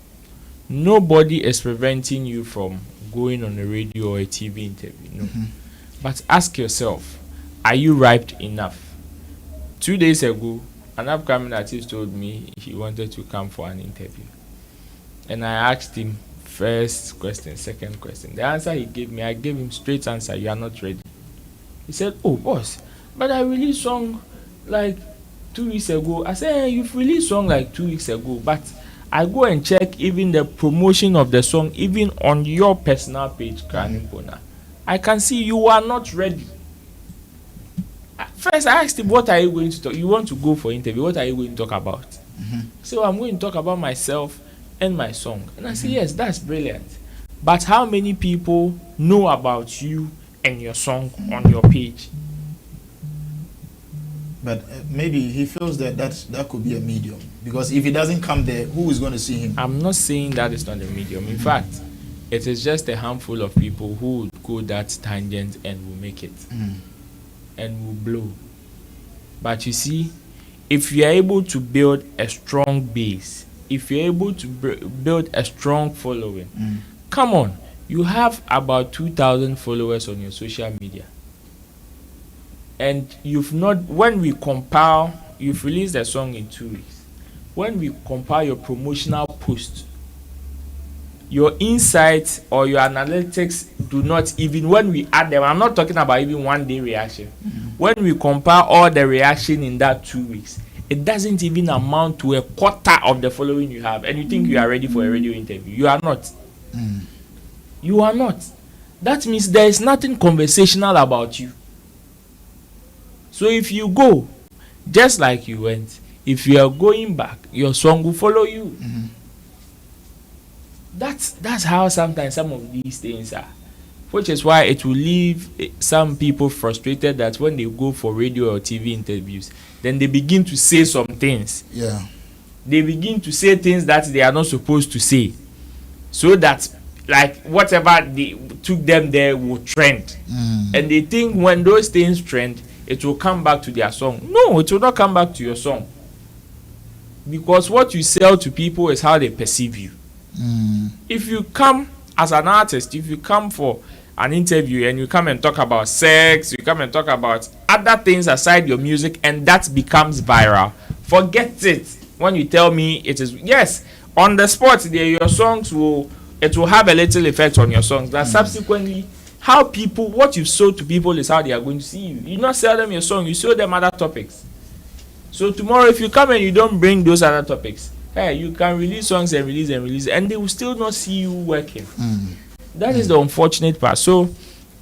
G: nobody is preventing you from going on a radio or a TV interview. No. But ask yourself, are you ripe enough? 2 days ago, an upcoming artist told me he wanted to come for an interview. And I asked him first question, second question. The answer he gave me, I gave him straight answer, you are not ready. He said, oh boss, but I released song like 2 weeks ago. I said, hey, you've released song like 2 weeks ago, but I go and check even the promotion of the song, even on your personal page, Kranimpona. I can see you are not ready. First, I asked him, what are you going to talk? You want to go for interview, what are you going to talk about? So I'm going to talk about myself and my song. And I said, yes, that's brilliant. But how many people know about you and your song on your page?
C: But maybe he feels that could be a medium. Because if he doesn't come there, who is going to see him?
G: I'm not saying that is not a medium. In fact, it is just a handful of people who would go that tangent and will make it. And will blow. But you see, if you are able to build a strong base, if you're able to build a strong following, come on, you have about 2,000 followers on your social media. And you've not, when we compile, you've released a song in 2 weeks. When we compile your promotional post, your insights or your analytics do not even, when we add them, I'm not talking about even 1 day reaction. When we compare all the reaction in that 2 weeks, it doesn't even amount to a quarter of the following you have. And you think you are ready for a radio interview. You are not. You are not. That means there is nothing conversational about you. So if you go, just like you went, if you are going back, your song will follow you. That's how sometimes some of these things are. Which is why it will leave some people frustrated that when they go for radio or TV interviews, then they begin to say some things.
C: Yeah.
G: They begin to say things that they are not supposed to say. So that, like, whatever they took them there will trend. And they think when those things trend, it will come back to their song. No, it will not come back to your song. Because what you sell to people is how they perceive you. If you come as an artist, if you come for an interview and you come and talk about sex, you come and talk about other things aside your music, and that becomes viral, forget it. When you tell me it is, yes, on the spot there, your songs will have a little effect on your songs. That subsequently, how people, what you sold to people is how they are going to see you. You not sell them your song, you sell them other topics. So tomorrow, if you come and you don't bring those other topics, hey, you can release songs and release, and they will still not see you working. That is the unfortunate part. So,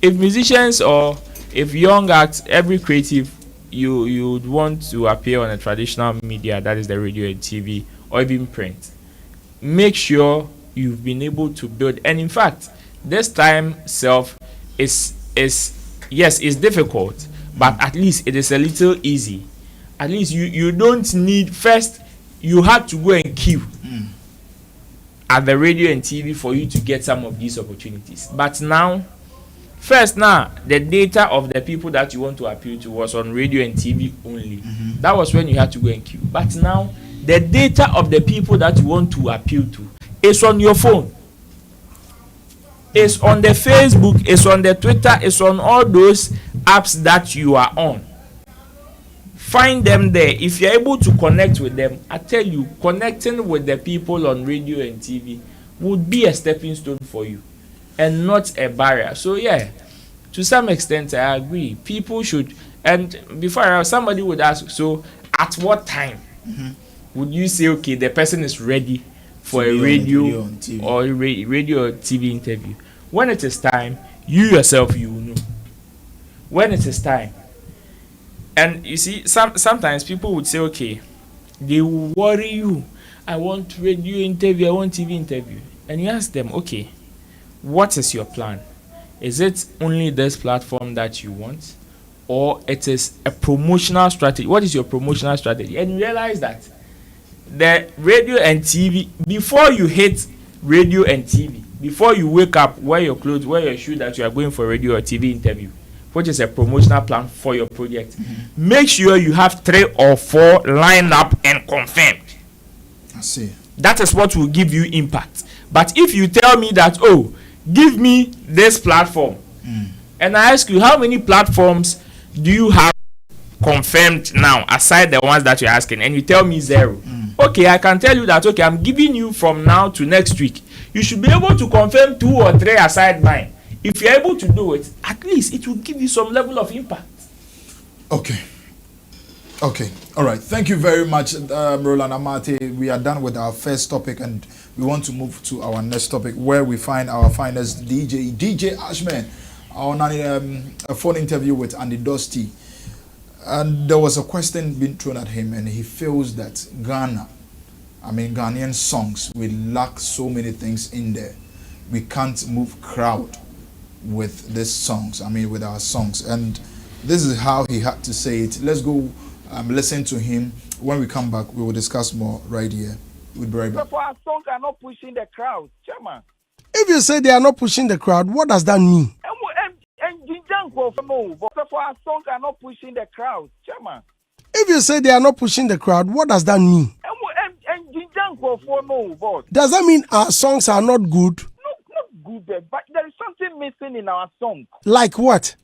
G: if musicians or if young acts, every creative, you would want to appear on a traditional media, that is the radio and TV, or even print, make sure you've been able to build. And in fact, this time self is yes, it's difficult, but at least it is a little easy. At least you don't need, first you had to go and queue at the radio and TV for you to get some of these opportunities. But now, First, now the data of the people that you want to appeal to was on radio and TV only. That was when you had to go and queue. But now the data of the people that you want to appeal to is on your phone. It's on the Facebook, it's on the Twitter, it's on all those apps that you are on. Find them there. If you're able to connect with them, I tell you, connecting with the people on radio and TV would be a stepping stone for you and not a barrier. So yeah, to some extent I agree. People should, and before somebody would ask, so at what time would you say, okay, the person is ready for a radio or radio or TV interview? When it is time, you yourself, you will know. When it is time. And you see, sometimes people would say, okay, they will worry you. I want radio interview, I want TV interview. And you ask them, okay, what is your plan? Is it only this platform that you want? Or it is a promotional strategy? What is your promotional strategy? And you realize that the radio and TV, before you hit radio and TV, before you wake up, wear your clothes, wear your shoe that you are going for radio or TV interview, which is a promotional plan for your project, make sure you have 3 or 4 lined up and confirmed.
C: I see.
G: That is what will give you impact. But if you tell me that, oh, give me this platform, and I ask you, how many platforms do you have confirmed now, aside the ones that you're asking, and you tell me 0, okay, I can tell you that, okay, I'm giving you from now to next week. You should be able to confirm 2 or 3 aside mine. If you're able to do it, at least it will give you some level of impact.
C: Okay. All right. Thank you very much, Roland Amate. We are done with our first topic, and we want to move to our next topic, where we find our finest DJ Ashman, on a phone interview with Andy Dusty. And there was a question being thrown at him, and he feels that Ghanaian songs, we lack so many things in there. We can't move crowd with these songs, with our songs. And this is how he had to say it. Let's go listen to him. When we come back, we will discuss more right here. We'll be right back.
H: For our songs are not pushing the crowd, Chairman.
I: If you say they are not pushing the crowd, what does that mean?
H: For our songs are not pushing the crowd, Chairman.
I: If you say they are not pushing the crowd, what does that mean? Does that mean our songs are not good?
H: Not good, but there is something missing in our song.
I: Like what?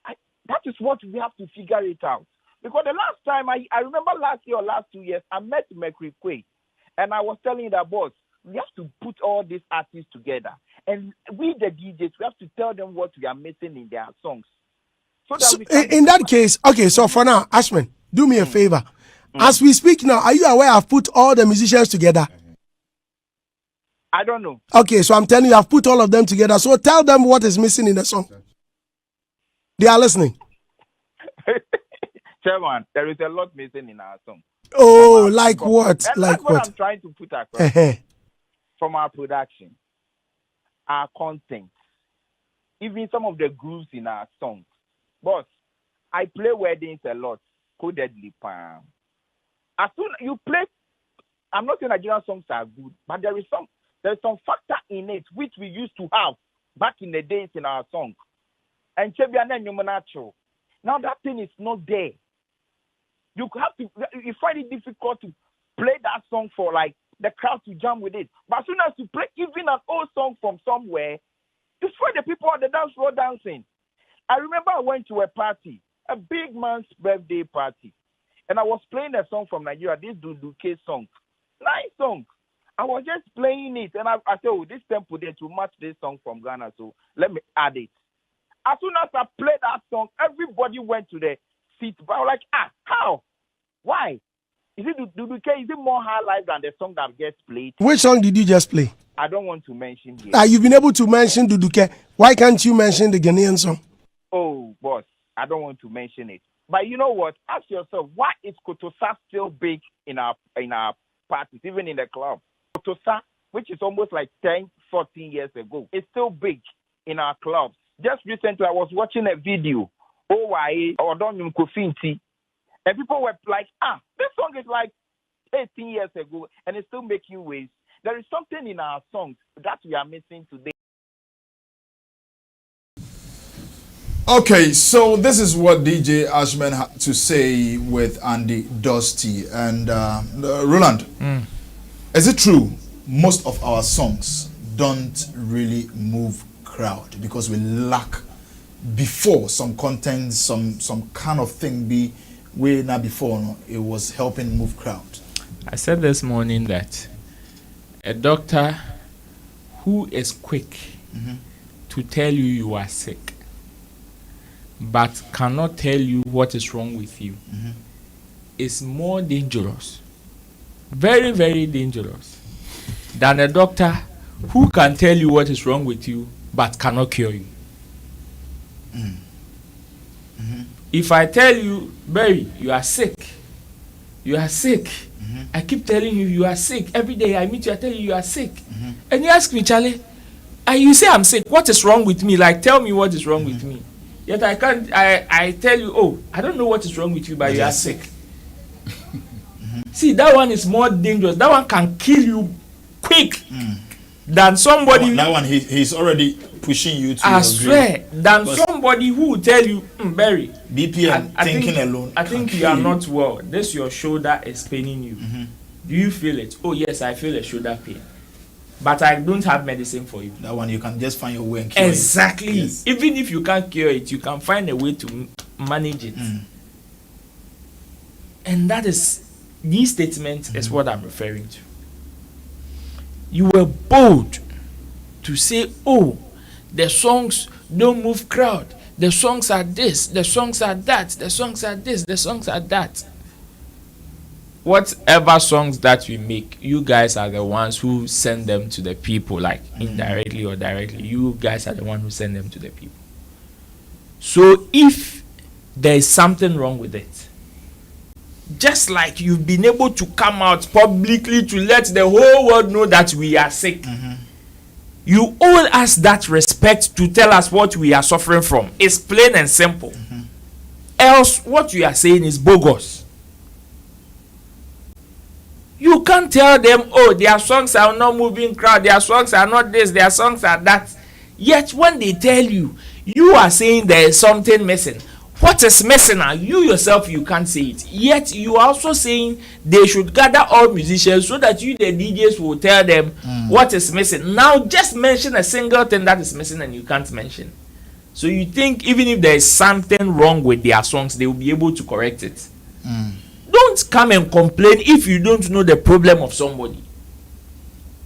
H: That is what we have to figure it out. Because the last time, I remember last year or last 2 years, I met Mercury Quay, and I was telling you that, boss, we have to put all these artists together. And we, the DJs, we have to tell them what we are missing in their songs. So
I: in that case, okay, so for now, Ashman, do me a favor. As we speak now, are you aware I've put all the musicians together?
H: I don't know.
I: Okay, so I'm telling you, I've put all of them together. So tell them what is missing in the song. They are listening.
H: Chairman, there is a lot missing in our song.
I: Oh, like what? Like
H: that's
I: what?
H: I'm trying to put across. From our production, our content, even some of the grooves in our songs. Boss, I play weddings a lot, codedly. As soon as you play, I'm not saying Nigerian songs are good, but there's some factor in it which we used to have back in the days in our song. And now that thing is not there. You find it difficult to play that song for like the crowd to jam with it. But as soon as you play even an old song from somewhere, you find the people on the dance floor dancing. I remember I went to a party, a big man's birthday party, and I was playing a song from Nigeria, this Duduke song. Nice song. I was just playing it, and I said, oh, this tempo there to match this song from Ghana, so let me add it. As soon as I played that song, everybody went to the seat. But I was like, how? Why? Is it Duduke? Is it more high life than the song that gets played?
I: Which song did you just play?
H: I don't want to mention here.
I: You've been able to mention Duduke. Why can't you mention the Ghanaian song?
H: Oh, boss, I don't want to mention it. But you know what? Ask yourself, why is Kotosa still big in our parties, even in the club? Kotosa, which is almost like 10, 14 years ago, is still big in our clubs. Just recently, I was watching a video, OYA, or Donum Kofinti, and people were like, this song is like 18 years ago, and it's still making waves. There is something in our songs that we are missing today.
C: Okay, so this is what DJ Ashman had to say with Andy Dusty and Roland. Is it true most of our songs don't really move crowd because we lack before some content, some kind of thing be way now before no, it was helping move crowd?
G: I said this morning that a doctor who is quick to tell you are sick but cannot tell you what is wrong with you is more dangerous, very, very dangerous, than a doctor who can tell you what is wrong with you but cannot cure you. If I tell you, Barry, you are sick, I keep telling you you are sick. Every day I meet you, I tell you are sick. And you ask me, Charlie, and you say I'm sick. What is wrong with me? Like, tell me what is wrong with me. Yet I can't, I tell you, oh, I don't know what is wrong with you, but you are sick. See, that one is more dangerous. That one can kill you quick than somebody.
C: That one, he's already pushing you to.
G: I swear, than somebody who will tell you, Barry,
C: BP and thinking alone.
G: I think you are not well. This your shoulder is paining you. Do you feel it? Oh yes, I feel a shoulder pain, but I don't have medicine for you.
C: That one you can just find your way and cure
G: exactly.
C: it. Yes.
G: Even if you can't cure it, you can find a way to manage it. And that is, these statements is what I'm referring to. You were bold to say, oh, the songs don't move crowd. The songs are this, the songs are that, the songs are this, the songs are that. Whatever songs that we make, you guys are the ones who send them to the people, like indirectly or directly. You guys are the one who send them to the people. So if there is something wrong with it, just like you've been able to come out publicly to let the whole world know that we are sick, you owe us that respect to tell us what we are suffering from. It's plain and simple. Else, what you are saying is bogus. You can't tell them, oh, their songs are not moving crowd, their songs are not this, their songs are that. Yet when they tell you, you are saying there is something missing. What is missing now? You yourself, you can't say it. Yet you are also saying they should gather all musicians so that you, the DJs, will tell them what is missing. Now just mention a single thing that is missing and you can't mention. So you think even if there is something wrong with their songs, they will be able to correct it. Don't come and complain if you don't know the problem of somebody.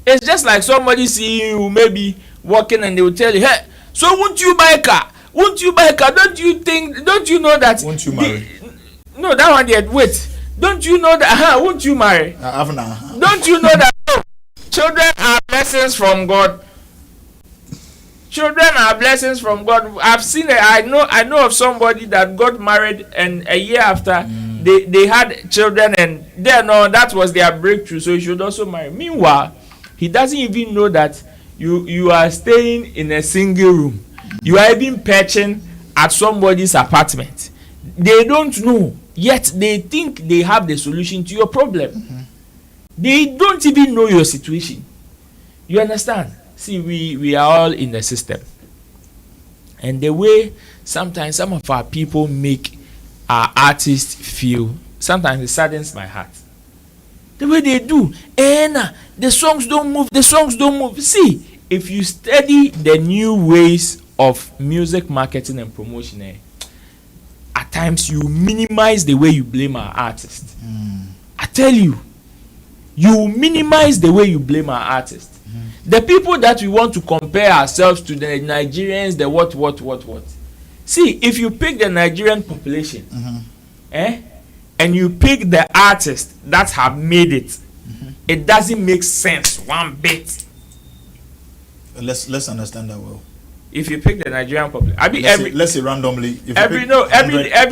G: It's just like somebody seeing you maybe walking and they will tell you, hey, so won't you buy a car? Won't you buy a car? Don't you know that?
C: Won't you marry?
G: No, that one yet. Wait. Don't you know that? Won't you marry? Don't you know that? Children are blessings from God. Children are blessings from God. I've seen it. I know of somebody that got married and a year after they had children and that was their breakthrough. So you should also marry. Meanwhile, he doesn't even know that you are staying in a single room. You are even perching at somebody's apartment. They don't know, yet they think they have the solution to your problem. They don't even know your situation. You understand? See, we are all in the system. And the way sometimes some of our people make our artists feel, sometimes it saddens my heart. The way they do. And the songs don't move. See, if you study the new ways of music marketing and promotion, at times you minimize the way you blame our artists. I tell you, you minimize the way you blame our artists. The people that we want to compare ourselves to, the Nigerians, the what. See, if you pick the Nigerian population, and you pick the artists that have made it, it doesn't make sense one bit.
C: Let's understand that well.
G: If you pick the Nigerian population,
C: let's say randomly.
G: Every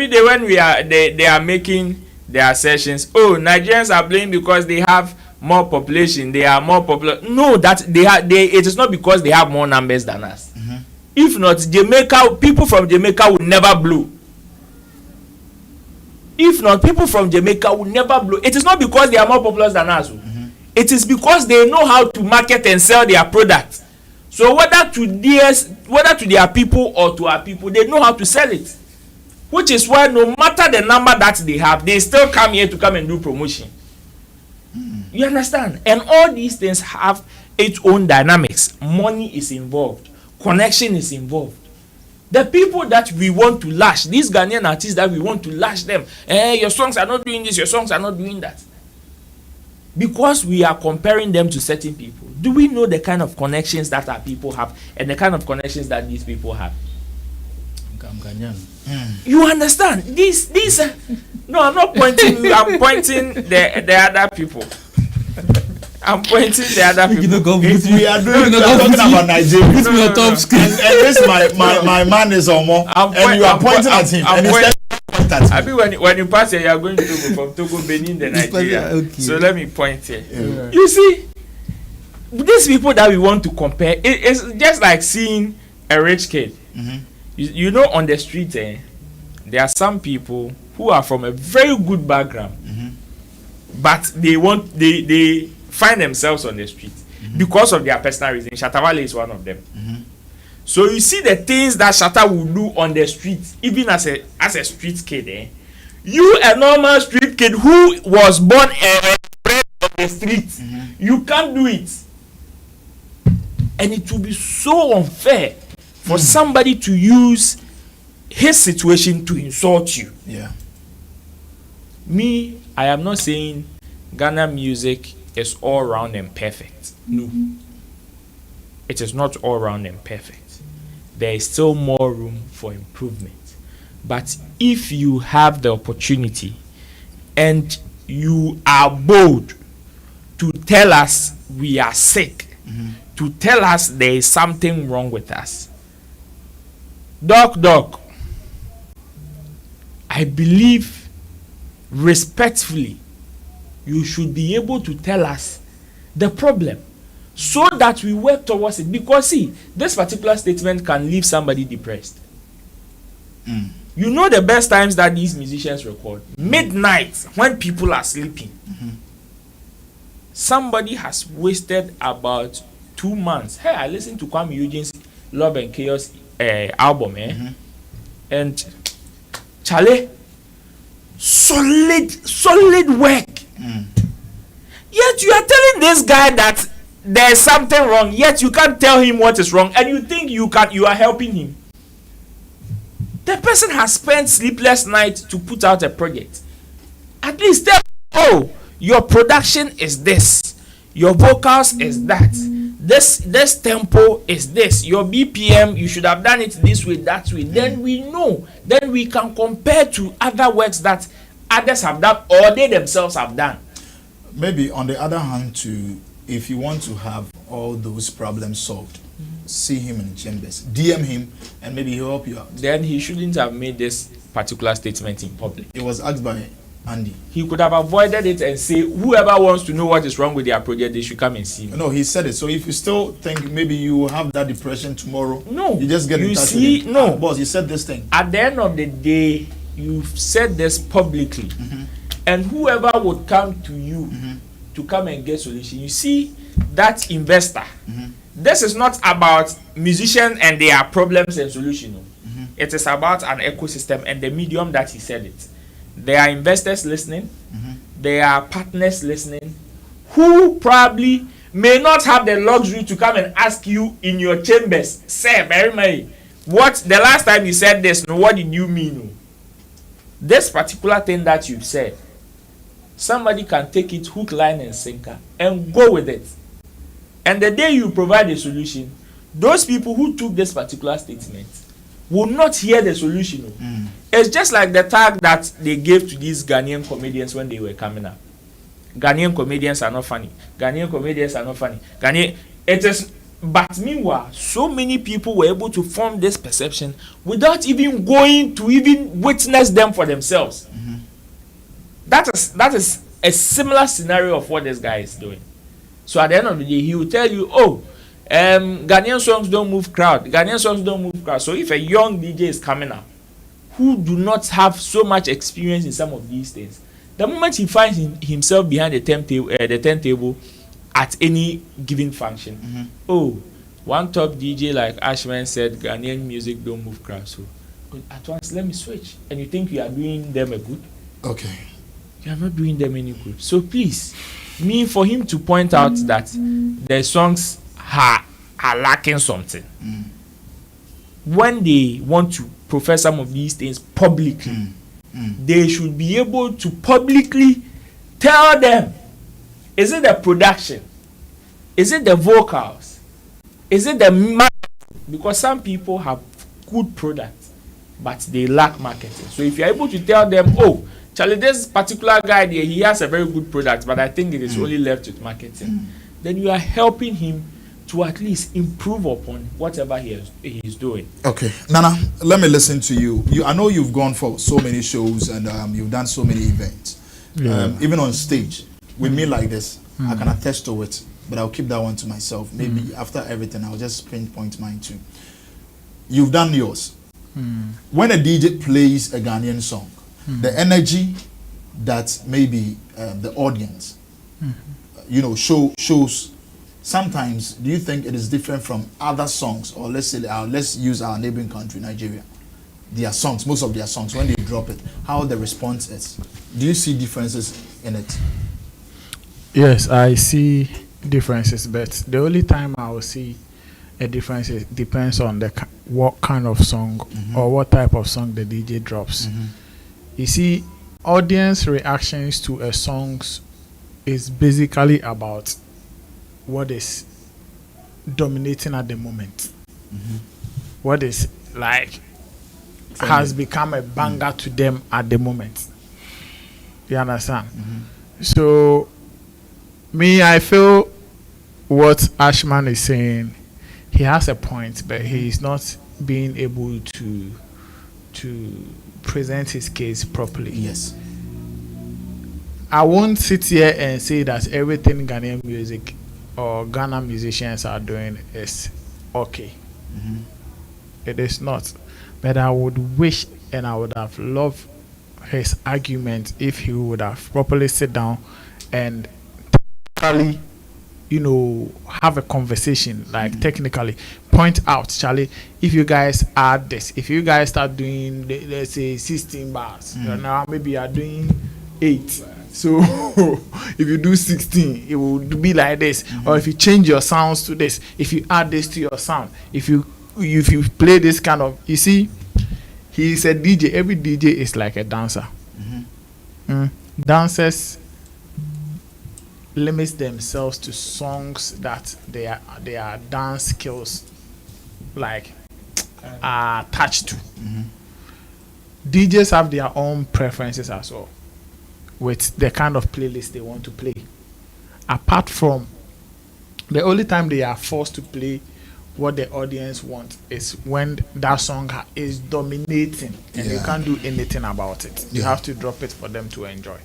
G: day when they are making their sessions, oh, Nigerians are blamed because they have more population, they are more popular. No, that it is not because they have more numbers than us. If not, Jamaica, people from Jamaica will never blow. If not, people from Jamaica will never blow. It is not because they are more popular than us. It is because they know how to market and sell their product. So whether to their people or to our people, they know how to sell it. Which is why no matter the number that they have, they still come here to come and do promotion. You understand? And all these things have its own dynamics. Money is involved. Connection is involved. The people that we want to lash, these Ghanaian artists that we want to lash them, your songs are not doing this, your songs are not doing that. Because we are comparing them to certain people. Do we know the kind of connections that our people have and the kind of connections that these people have?
D: I'm Ghanaian.
G: You understand? These no, I'm not pointing you, I'm pointing the other people. I'm pointing the other people.
C: We are talking about Nigeria.
D: Put me on top screen.
C: And this my man is Omo. And you are pointing at him.
G: I mean, when you pass here, you are going to Togo, from Togo, Benin, then Nigeria.
D: Okay.
G: So let me point here. Yeah. You see, these people that we want to compare, it's just like seeing a rich kid. You know, on the street, there are some people who are from a very good background, but they find themselves on the street because of their personal reason. Shatawale is one of them. So you see the things that Shatta will do on the street, even as a street kid. You, a normal street kid who was born and bred on the street, you can't do it. And it will be so unfair for somebody to use his situation to insult you.
C: Yeah.
G: Me, I am not saying Ghana music is all round and perfect. No. It is not all round and perfect. There is still more room for improvement. But if you have the opportunity and you are bold to tell us we are sick, to tell us there is something wrong with us, Doc, I believe respectfully you should be able to tell us the problem so that we work towards it. Because see, this particular statement can leave somebody depressed. You know the best times that these musicians record? Midnight, when people are sleeping. Somebody has wasted about 2 months. Hey, I listened to Kwame Eugene's Love and Chaos album, and Charlie, solid work. Yet you are telling this guy that there is something wrong, yet you can't tell him what is wrong, and you think you are helping him. The person has spent sleepless nights to put out a project. At least tell, oh, your production is this, your vocals is that, this tempo is this, your BPM, you should have done it this way, that way. Then we know, then we can compare to other works that others have done or they themselves have done.
C: Maybe on the other hand too, if you want to have all those problems solved, see him in chambers, DM him, and maybe he'll help you out.
G: Then he shouldn't have made this particular statement in public.
C: It was asked by Andy.
G: He could have avoided it and say, whoever wants to know what is wrong with their project, they should come and see me.
C: No, he said it. So if you still think maybe you will have that depression tomorrow,
G: no,
C: you just get in touch with him.
G: No,
C: boss, you said this thing.
G: At the end of the day, you've said this publicly, and whoever would come to you to come and get solution, you see that investor. This is not about musicians and their problems and solutions. It is about an ecosystem and the medium that he said it. There are investors listening. There are partners listening who probably may not have the luxury to come and ask you in your chambers, say, Mary, what the last time you said this, what did you mean? This particular thing that you said, somebody can take it hook, line, and sinker and go with it. And the day you provide a solution, those people who took this particular statement will not hear the solution. It's just like the tag that they gave to these Ghanaian comedians when they were coming up. Ghanaian comedians are not funny. Ghanaian comedians are not funny. It is, but meanwhile, so many people were able to form this perception without even going to even witness them for themselves. That is a similar scenario of what this guy is doing. So at the end of the day, he will tell you, oh, Ghanaian songs don't move crowd. Ghanaian songs don't move crowd. So if a young DJ is coming up who do not have so much experience in some of these things, the moment he finds himself behind the turntable at any given function, oh, One top DJ like Ashman said, Ghanaian music don't move crowds. So at once, let me switch. And you think you are doing them a good?
C: Okay.
G: You are not doing them any good. So please, for him to point out that the songs are lacking something. When they want to profess some of these things publicly, they should be able to publicly tell them, is it the production? Is it the vocals? Is it the because some people have good products, but they lack marketing. So if you're able to tell them, oh, Charlie, this particular guy there, he has a very good product, but I think it is only left with marketing, then you are helping him to at least improve upon whatever he is doing.
C: Okay, Nana, let me listen to you. I know you've gone for so many shows and you've done so many events, even on stage. With me like this, I can attest to it, but I'll keep that one to myself. Maybe after everything, I'll just pinpoint mine too. You've done yours. When a DJ plays a Ghanaian song, the energy that maybe the audience, shows. Sometimes, do you think it is different from other songs, or let's say, let's use our neighboring country, Nigeria? Their songs, most of their songs, when they drop it, how the response is. Do you see differences in it?
E: Yes, I see differences, but the only time I will see a difference depends on what kind of song or what type of song the DJ drops. You see, audience reactions to a song is basically about what is dominating at the moment. What is like has become a banger to them at the moment. You understand? So I feel what Ashman is saying, he has a point, but he is not being able to present his case properly.
C: Yes.
E: I won't sit here and say that everything Ghanaian music or Ghana musicians are doing is okay. It is not. But I would wish and I would have loved his argument if he would have properly sit down and technically, have a conversation, like technically point out, Charlie, if you guys add this, if you guys start doing, let's say 16 bars, now maybe you are doing 8. So if you do 16, it will be like this. Or if you change your sounds to this, if you add this to your sound, if you play this kind of, you see, he is a DJ. Every DJ is like a dancer. Dancers limit themselves to songs that their dance skills like are attached to. DJs have their own preferences as well, with the kind of playlist they want to play. Apart from the only time they are forced to play what the audience wants is when that song is dominating and you can't do anything about it. You have to drop it for them to enjoy.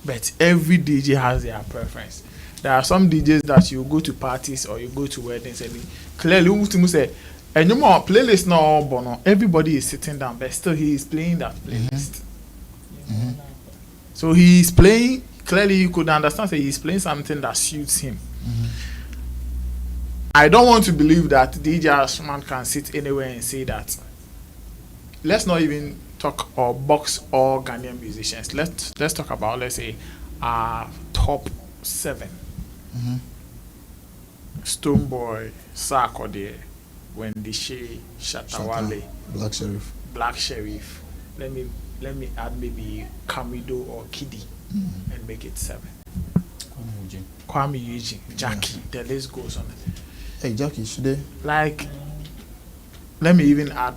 E: But every DJ has their preference. There are some DJs that you go to parties or you go to weddings and clearly say, and you more playlist no bono. Everybody is sitting down, but still he is playing that playlist. So he is playing, clearly you could understand that he is playing something that suits him. I don't want to believe that DJ Ashman can sit anywhere and say that. Let's not even talk or box all Ghanaian musicians. Let's talk about, let's say, top 7. Stonebwoy, Sarkodie, Wendy Shea, Shatawale, Black Sheriff. Let me add maybe Kamido or Kiddy and make it 7. Kwame Eugene, Jackie, the list goes on.
C: Hey Jackie, should they?
E: Like, let me even add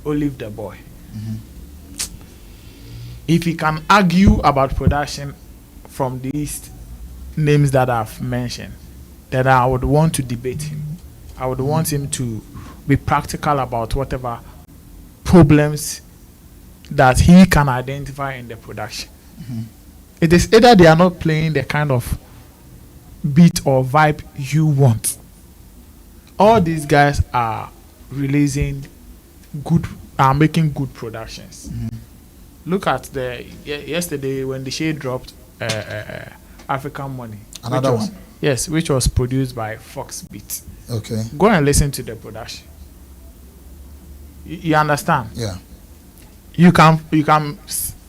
E: Olive the Boy. If he can argue about production from these names that I've mentioned, then I would want to debate him. I would want him to be practical about whatever problems that he can identify in the production. It is either they are not playing the kind of beat or vibe you want. All these guys are releasing making good productions. Look at yesterday when the shade dropped African Money.
C: Another one.
E: Yes, which was produced by Fox Beats.
C: Okay.
E: Go and listen to the production. You understand?
C: Yeah.
E: You can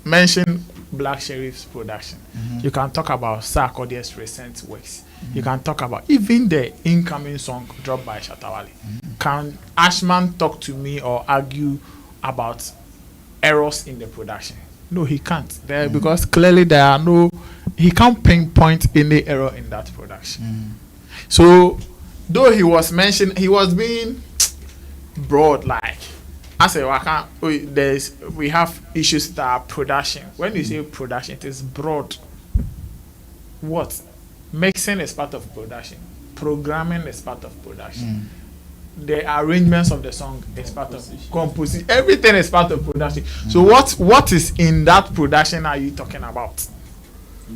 E: mention Black Sheriff's production. You can talk about Sarkodie's recent works. You can talk about even the incoming song dropped by Shatawale. Can Ashman talk to me or argue about errors in the production? No, he can't. There because clearly there are no. He can't pinpoint any error in that production. So, though he was being broad, like I said, we have issues that are production. When you say production, it is broad. What? Mixing is part of production. Programming is part of production. The arrangements of the song is part of composition. Everything is part of production. So what is in that production are you talking about?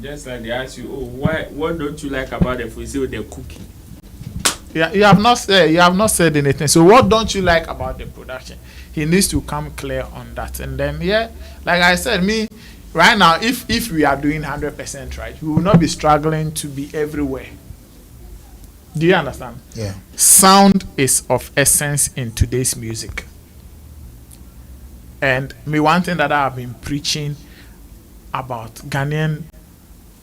G: Just like they ask you, what don't you like about the food? Say the cooking.
E: Yeah, you have not said anything. So what don't you like about the production? He needs to come clear on that. And then like I said, right now, if we are doing 100% right, we will not be struggling to be everywhere. Do you understand?
C: Yeah.
E: Sound is of essence in today's music. And one thing that I have been preaching about Ghanaian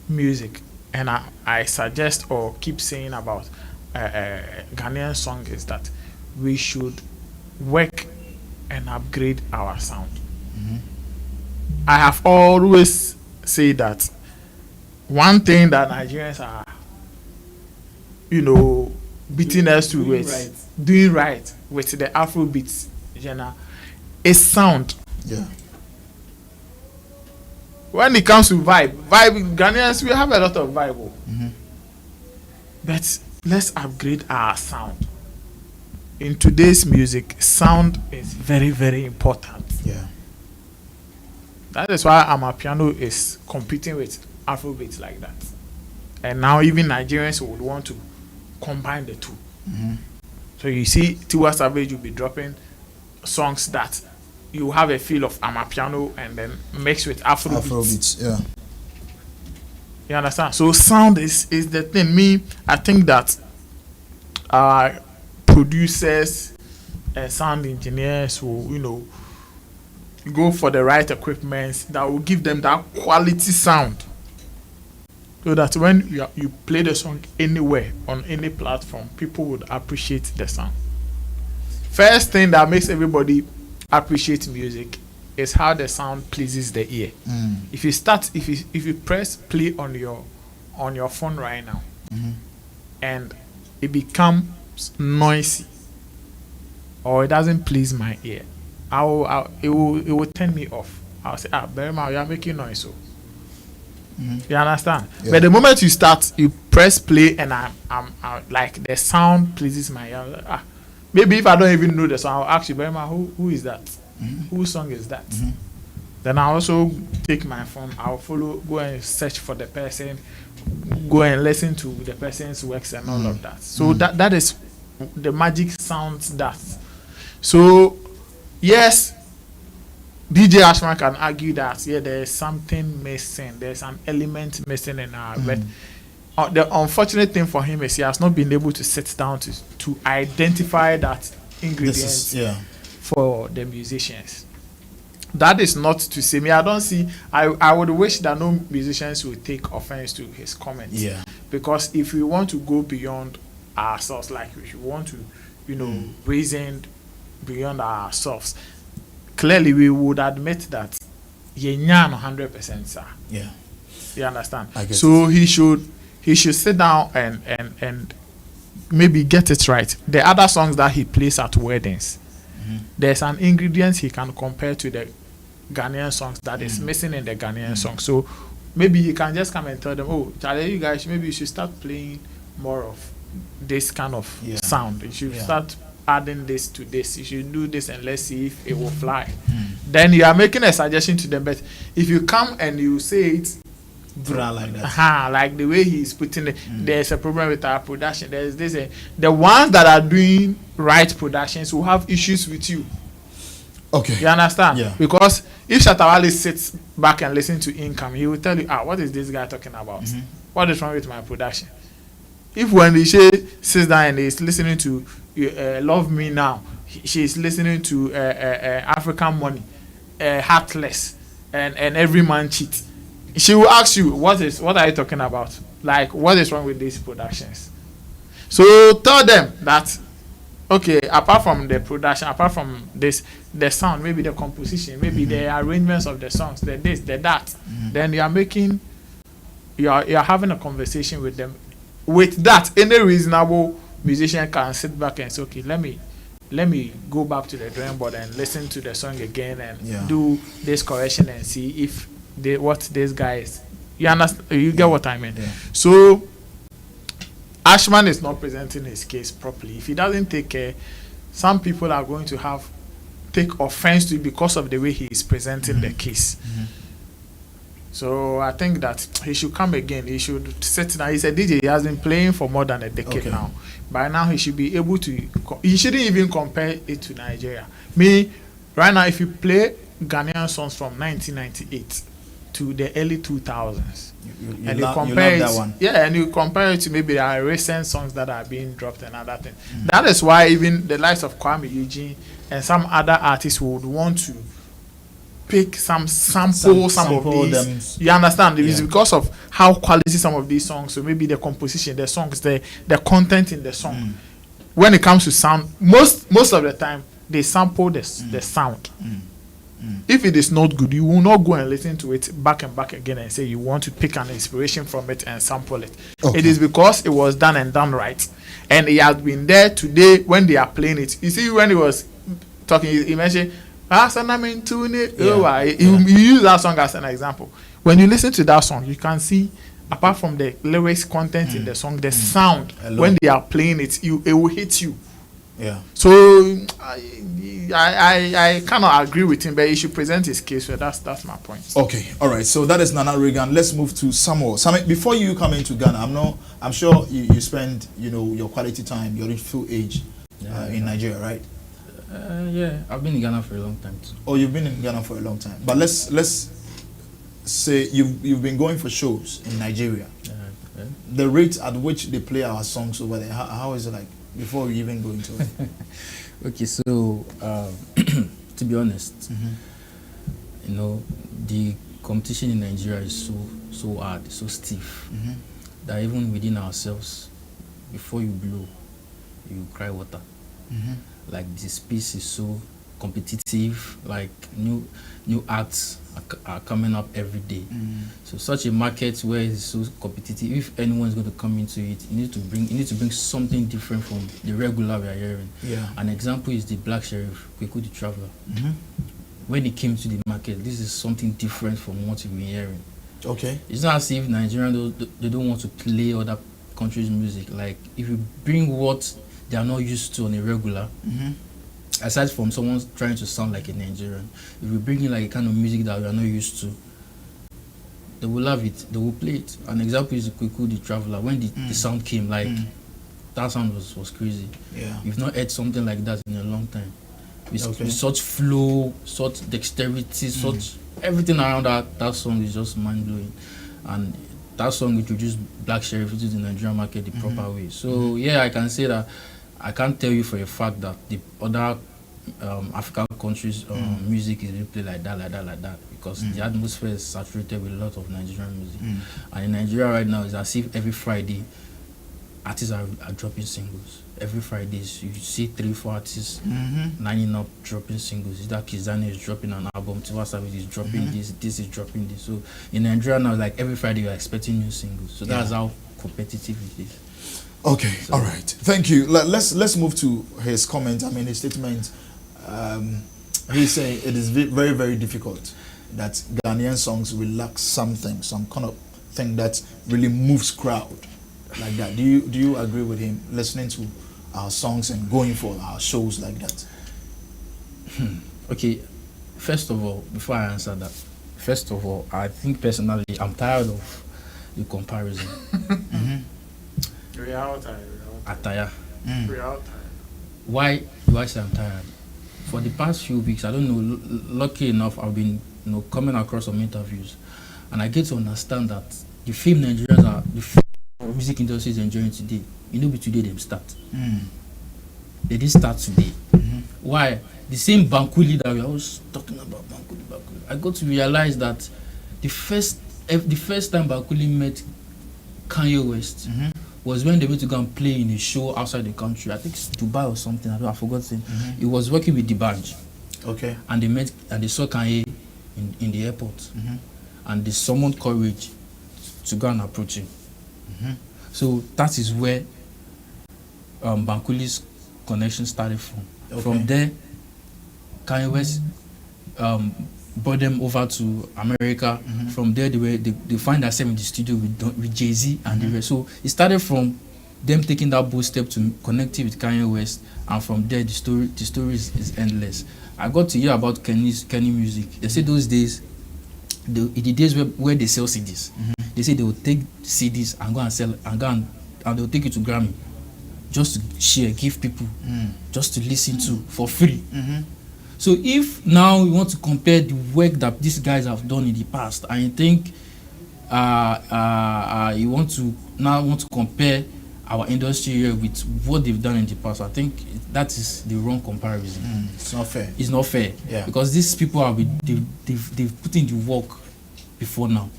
E: music, and I suggest or keep saying about Ghanaian song is that we should work and upgrade our sound. I have always said that one thing that Nigerians are, beating us to doing right with the Afrobeat genre is sound.
C: Yeah.
E: When it comes to vibe, Ghanaians, we have a lot of vibe. But let's upgrade our sound. In today's music, sound is very, very important.
C: Yeah.
E: That is why Amapiano is competing with Afrobeat like that. And now even Nigerians would want to combine the two. So you see Tiwa Savage will be dropping songs that you have a feel of Amapiano and then mixed with Afrobeats.
C: Yeah.
E: You understand? So sound is the thing. I think that producers and sound engineers will, go for the right equipment that will give them that quality sound. So that when you play the song anywhere, on any platform, people would appreciate the sound. First thing that makes everybody appreciate music is how the sound pleases the ear. If you press play on your phone right now, and it becomes noisy or it doesn't please my ear, it will turn me off. I'll say, Berima, you are making noise. So you understand?
C: Yeah.
E: But the moment you press play and I'm like the sound pleases my ear. Maybe if I don't even know the song, I'll ask you, Berima, who is that? Whose song is that? Then I also take my phone, I'll go and search for the person, go and listen to the person's works and all of that. So that is the magic sounds does. So yes, DJ Ashman can argue that there is something missing, there's an element missing in our but the unfortunate thing for him is he has not been able to sit down to identify that ingredient for the musicians. That is not to say I don't see. I would wish that no musicians would take offense to his comments.
C: Yeah.
E: Because if we want to go beyond ourselves, like if we want to, reason beyond ourselves, clearly we would admit that you're not 100%, sir.
C: Yeah.
E: You understand?
C: So
E: he should sit down and maybe get it right. The other songs that he plays at weddings, there's an ingredient he can compare to the Ghanaian songs that is missing in the Ghanaian song. So maybe he can just come and tell them, Charlie, you guys, maybe you should start playing more of this kind of sound. You should start adding this to this. You should do this and let's see if it will fly. Then you are making a suggestion to them. But if you come and you say it
C: like that,
E: like the way he's putting it, there's a problem with our production. There's this. The ones that are doing right productions will have issues with you.
C: Okay.
E: You understand?
C: Yeah.
E: Because if Shatawale sits back and listens to Income, he will tell you, what is this guy talking about? What is wrong with my production? if when Ishe sits down and is listening to Love Me Now, she is listening to African Money, Heartless, and Every Man Cheat, she will ask you, what are you talking about? Like, what is wrong with these productions? So tell them that, okay, apart from the production, apart from this, the sound, maybe the composition, maybe the arrangements of the songs, the this, the that, then you are having a conversation with them. With that, any reasonable musician can sit back and say, okay, let me go back to the drawing board and listen to the song again and do this correction and see if what this guy is. You understand? You get what I mean? Yeah. So Ashman is not presenting his case properly. If he doesn't take care, some people are going to take offense to it because of the way he is presenting the case. So I think that he should come again. He should sit down. He's a DJ. He has been playing for more than a decade now. By now, he should be able to. He shouldn't even compare it to Nigeria. Me, right now, if you play Ghanaian songs from 1998 to the early 2000s, and you compare it, and you compare it to maybe the recent songs that are being dropped and other things. That is why even the likes of Kwame Eugene and some other artists would want to pick some sample of these. You understand? It's because of how quality some of these songs, so maybe the composition, the songs, the content in the song. When it comes to sound, most of the time they sample the sound. If it is not good, you will not go and listen to it back and back again and say you want to pick an inspiration from it and sample it. It is because it was done and done right, and it has been there today when they are playing it. You see, when he was talking, he mentioned you use that song as an example. When you listen to that song, you can see, apart from the lyrics content in the song, the sound when they are playing it, it will hit you. Yeah. So I cannot agree with him, but he should present his case. So that's my point.
C: Okay, all right. So that is Nana Reagan. Let's move to Samuel. Sammy, before you come into Ghana, I'm sure you spend your quality time, your full age in Nigeria, right?
D: Yeah, I've been in Ghana for a long time too.
C: Oh, you've been in Ghana for a long time. But let's say you've been going for shows in Nigeria. The rate at which they play our songs over there, how is it like before we even go into it?
D: Okay, so to be honest, the competition in Nigeria is so hard, so stiff, that even within ourselves, before you blow, you cry water. Like the space is so competitive, like new acts are coming up every day. So such a market where it's so competitive, if anyone is going to come into it, you need to bring something different from the regular we are hearing. An example is the Black Sheriff, Kweku the Traveler. When he came to the market, this is something different from what we've been hearing. Okay. It's not as if Nigerians they don't want to play other countries' music. Like if you bring what they are not used to on a regular, aside from someone trying to sound like a Nigerian, if you bring in like a kind of music that we are not used to, they will love it, they will play it. An example is Kweku the Traveler. When the sound came, like that sound was crazy. We've not heard something like that in a long time. With such flow, such dexterity, such everything around that song is just mind-blowing. And that song introduced Black Sheriff into the Nigerian market the proper way. So yeah, I can say that I can't tell you for a fact that the other African countries' music is being played like that, because the atmosphere is saturated with a lot of Nigerian music. And in Nigeria right now, it's as if every Friday artists are dropping singles. Every Friday you see 3-4 artists lining up dropping singles. Either Kizani is dropping an album, Tiwa Savage is dropping this is dropping this. So in Nigeria now, like every Friday you're expecting new singles. So that's how competitive it is.
C: Okay, so, all right. Thank you. Let's move to his comment. I mean, his statement. He's saying it is very, very difficult that Ghanaian songs will lack something, some kind of thing that really moves crowd like that. Do you agree with him? Listening to our songs and going for our shows like that.
D: Okay, first of all, before I answer that, I think personally I'm tired of the comparison. Attire. Why do I say I'm tired? For the past few weeks, I don't know, lucky enough, I've been coming across some interviews, and I get to understand that the film Nigerians are, the film music industry is enjoying today, you know, be today them start. They didn't start today. Why? The same Bankuli that we are always talking about, Bankuli. I got to realize that the first time Bankuli met Kanye West was when they went to go and play in a show outside the country. I think it's Dubai or something. I've forgotten. He was working with D'banj.
C: Okay.
D: And they saw Kanye in the airport. And they summoned courage to go and approach him. So that is where Bankuli's connection started from.
C: Okay.
D: From there, Kanye West brought them over to America. From there, they find themselves in the studio with Jay-Z and the rest. So it started from them taking that bold step to connect with Kanye West, and from there the story is endless. I got to hear about Kenny music. They say those days, in the days where they sell CDs, they say they will take CDs and go and sell and they'll take it to Grammy, just to share, give people, just to listen to for free. So if now you want to compare the work that these guys have done in the past, and you think you want to compare our industry here with what they've done in the past, I think that is the wrong comparison.
C: It's not fair.
D: It's not fair.
C: Yeah.
D: Because these people they've put in the work before now.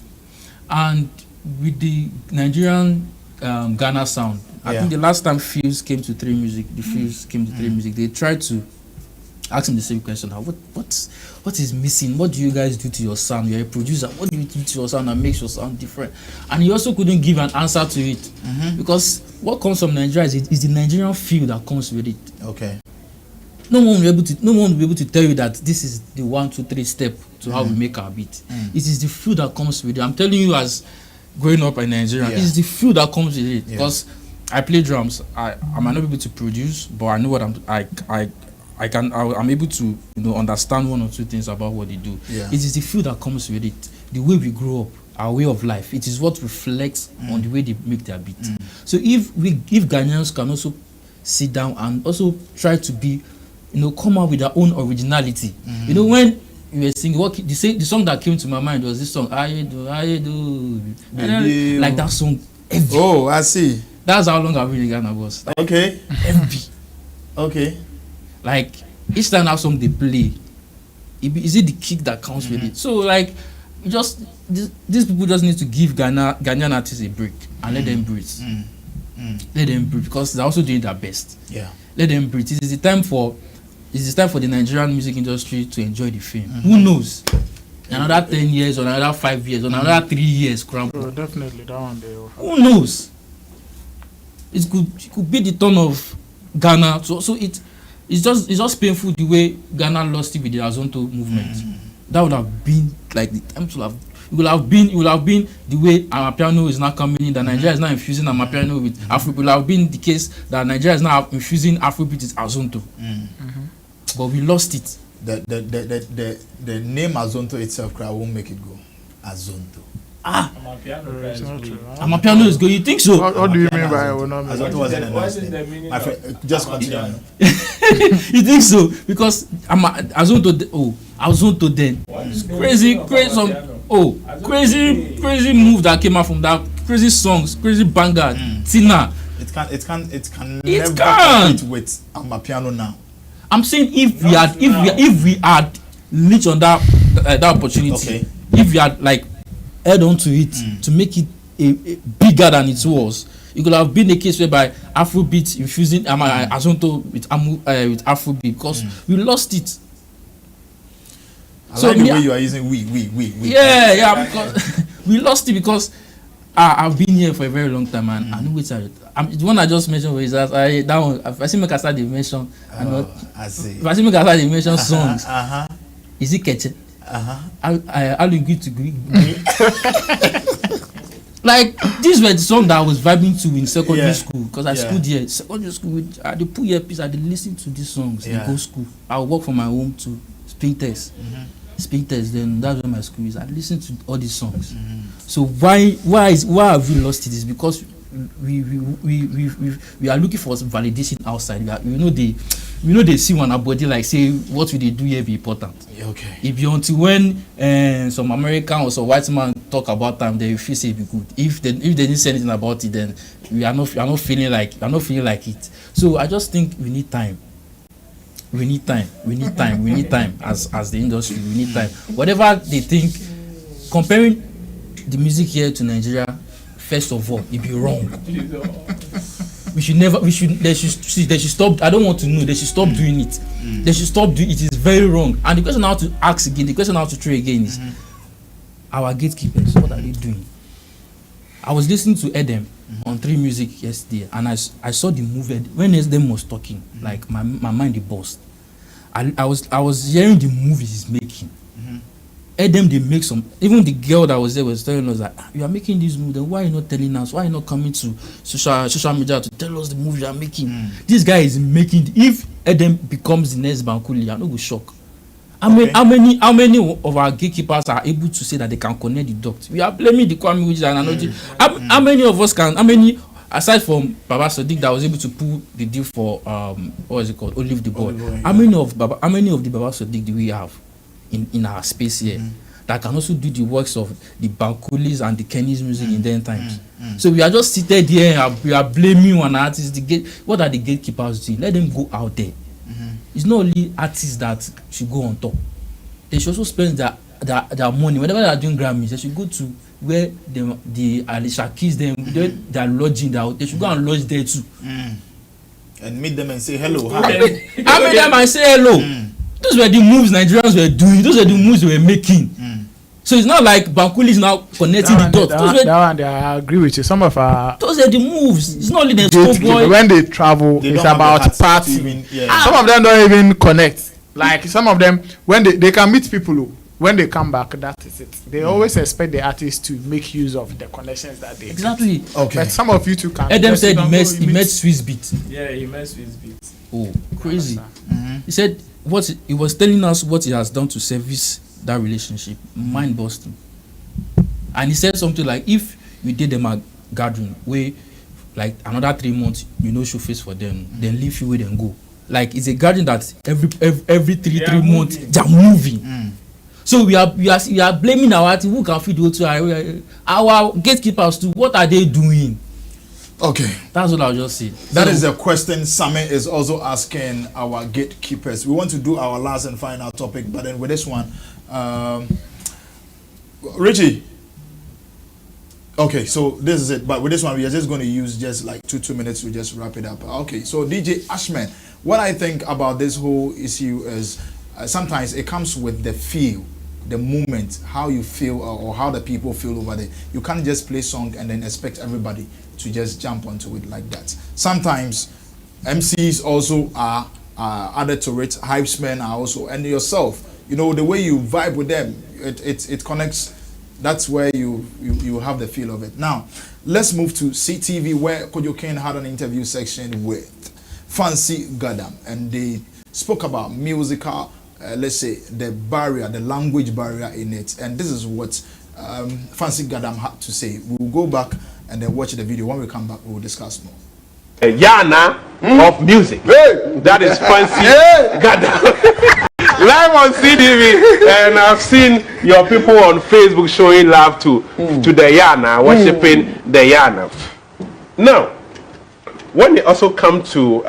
D: And with the Nigerian Ghana sound, I think the last time Fuse came to 3 Music, they tried to ask him the same question. What is missing? What do you guys do to your sound? You're a producer. What do you do to your sound that makes your sound different? And he also couldn't give an answer to it, because what comes from Nigeria is the Nigerian feel that comes with it.
C: Okay.
D: No one will be able to tell you that this is the 1, 2, 3 step to how we make our beat. It is the feel that comes with it. I'm telling you, as growing up in Nigeria, it is the feel that comes with it. Because I play drums. I might not be able to produce, but I know what I'm able to understand 1 or 2 things about what they do. It is the feel that comes with it. The way we grow up, our way of life. It is what reflects on the way they make their beat. So if Ghanaians can also sit down and also try to be, come out with their own originality. When you were singing, the song that came to my mind was this song, I do, like that song. Heavy.
C: Oh, I see.
D: That's how long I've been in Ghana was. Like,
C: okay.
D: Heavy.
C: Okay.
D: Like each time that song they play, is it the kick that counts with it? So like, these people just need to give Ghanaian artists a break and let them breathe. Let them breathe, because they're also doing their best.
C: Yeah.
D: Let them breathe. It is the time for the Nigerian music industry to enjoy the fame. Who knows? Another 10 years, or another 5 years, or another 3 years,
E: Definitely that one day.
D: Who knows? It could be the turn of Ghana. So it's just painful the way Ghana lost it with the Azonto movement. That would have been like the time to have. It would have been the way Amapiano is now coming in. That Nigeria is now infusing Amapiano with Afrobeat. It would have been the case that Nigeria is now infusing Afrobeat with Azonto. But we lost it.
C: The name Azonto itself won't make it go. Azonto.
D: Amapiano is good. You think so?
E: What do you mean by
C: Azonto wasn't a nice name. My friend, just continue.
D: You think so? Because Azonto then crazy move that came out from that, crazy songs, crazy banger, Tina.
C: It can never compete with Amapiano now.
D: I'm saying if we had reached on that opportunity, if we had like held on to it to make it a bigger than it was, it could have been a case whereby Afrobeat infusing Azonto with Afrobeat, because we lost it.
C: I like the way you are using we.
D: Yeah, because we lost it, because I've been here for a very long time, and I know which the one I just mentioned was that that one. If I see make I start the mention,
C: I see.
D: If I see make I start the mention songs, is it catchy? I'll agree to agree. Like these were the songs that I was vibing to in secondary school, because I schooled here. Secondary school, I did put earpiece, I did listen to these songs in go school. I would walk from my home to speak test. Then that's where my school is. I listen to all these songs. So why have we lost it? Is because we are looking for validation outside. We know they see one body like say what we they do here be important.
C: Yeah, okay.
D: It be until when some American or some white man talk about them, they feel say it be good. If they didn't say anything about it, then we are not feeling like it. So I just think we need time. We need time as the industry. We need time. Whatever they think, comparing the music here to Nigeria, first of all, it be wrong. They should stop. I don't want to know. They should stop doing it. They should stop doing it. It is very wrong. And the question now to ask again, the question now to try again is, our gatekeepers, what are they doing? I was listening to Gadam on 3 Music yesterday, and I saw the movie when Gadam was talking. Like my mind it burst. I was hearing the movies he's making. Gadam, they make some. Even the girl that was there was telling us that you are making this movie. Then why are you not telling us? Why are you not coming to social media to tell us the movie you are making? This guy is making. If Gadam becomes the next Bankole, I'm not go shock. How many of our gatekeepers are able to say that they can connect the dots? We are blaming the Kwame Wiji and another. How many of us can? How many aside from Baba Sadiq that was able to pull the deal for what is it called? Olive the Boy. How many of the Baba Sadiq do we have in our space here that can also do the works of the Bankolis and the Kenny's music in their times? So we are just seated here and we are blaming one artist. What are the gatekeepers doing? Let them go out there. It's not only artists that should go on top. They should also spend their money. Whenever they are doing Grammys, they should go to where the Alicia Keys, they are lodging. They should go and lodge there too.
C: And meet them and say hello. Hi.
D: I meet them and say hello. Those were the moves Nigerians were doing. Those were the moves they were making. So it's not like Bankole is now connecting the dots.
E: I agree with you. Some of our
D: those are the moves. It's not only the school boy.
E: When they travel, it's about party. Some of them don't even connect. Like some of them, when they can meet people, when they come back, that is it. They always expect the artists to make use of the connections that they
D: exactly.
E: Get. Okay. But some of you two can.
D: Gadam said he met Swiss Beat.
G: Yeah, he met Swiss Beat.
D: Oh, crazy. He said he was telling us what he has done to service that relationship, mind busting. And he said something like, if you did them a gathering where like another 3 months you know show face for them, then leave you where then go. Like it's a gathering that every three months they are moving. So we are blaming our artists who can feed to our gatekeepers too. What are they doing?
C: Okay,
D: that's what I'll just say.
C: That is a question Sammy is also asking our gatekeepers. We want to do our last and final topic, but then with this one, Richie. Okay, so this is it. But with this one, we are just going to use just like two minutes to just wrap it up. Okay, so DJ Ashman, what I think about this whole issue is sometimes it comes with the feel, the moment, how you feel or how the people feel over there. You can't just play song and then expect everybody to just jump onto it like that. Sometimes MCs also are added to it. Hypesmen are also, and yourself. You know, the way you vibe with them, it connects. That's where you have the feel of it. Now, let's move to CTV, where Kojo Kane had an interview section with Fancy Gadam, and they spoke about musical, let's say, the barrier, the language barrier in it. And this is what Fancy Gadam had to say. We'll go back and then watch the video. When we come back, we'll discuss more.
J: A Yana of music. That is Fancy Gadam. Live on CTV, and I've seen your people on Facebook showing love to the Yana, worshiping the Yana. Now, when they also come to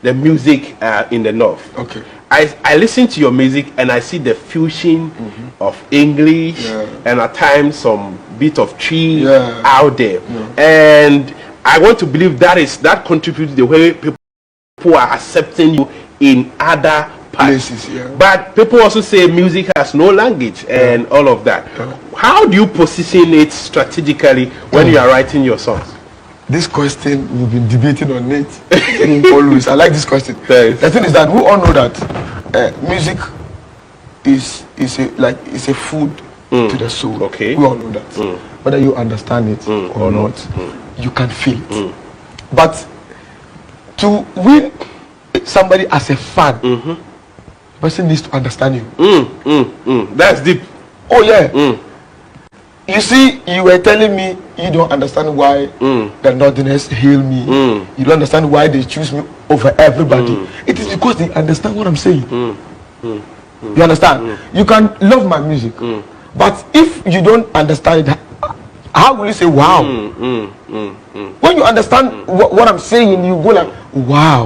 J: the music in the north, okay, I listen to your music and I see the fusion of English and at times some bit of tree out there, and I want to believe that contributes to the way people are accepting you in other places, but people also say music has no language and all of that. How do you position it strategically when you are writing your songs?
K: This question, we've been debating on it always. I like this question. The thing is that we all know that music is a food to the soul. Okay, we all know that. Whether you understand it or not, you can feel it. But to win somebody as a fan, person needs to understand you.
J: That's deep.
K: Oh yeah. You see, you were telling me you don't understand why the Northerners hail me. You don't understand why they choose me over everybody. It is because they understand what I'm saying. You understand? You can love my music, but if you don't understand it, how will you say wow? When you understand what I'm saying, you go like wow.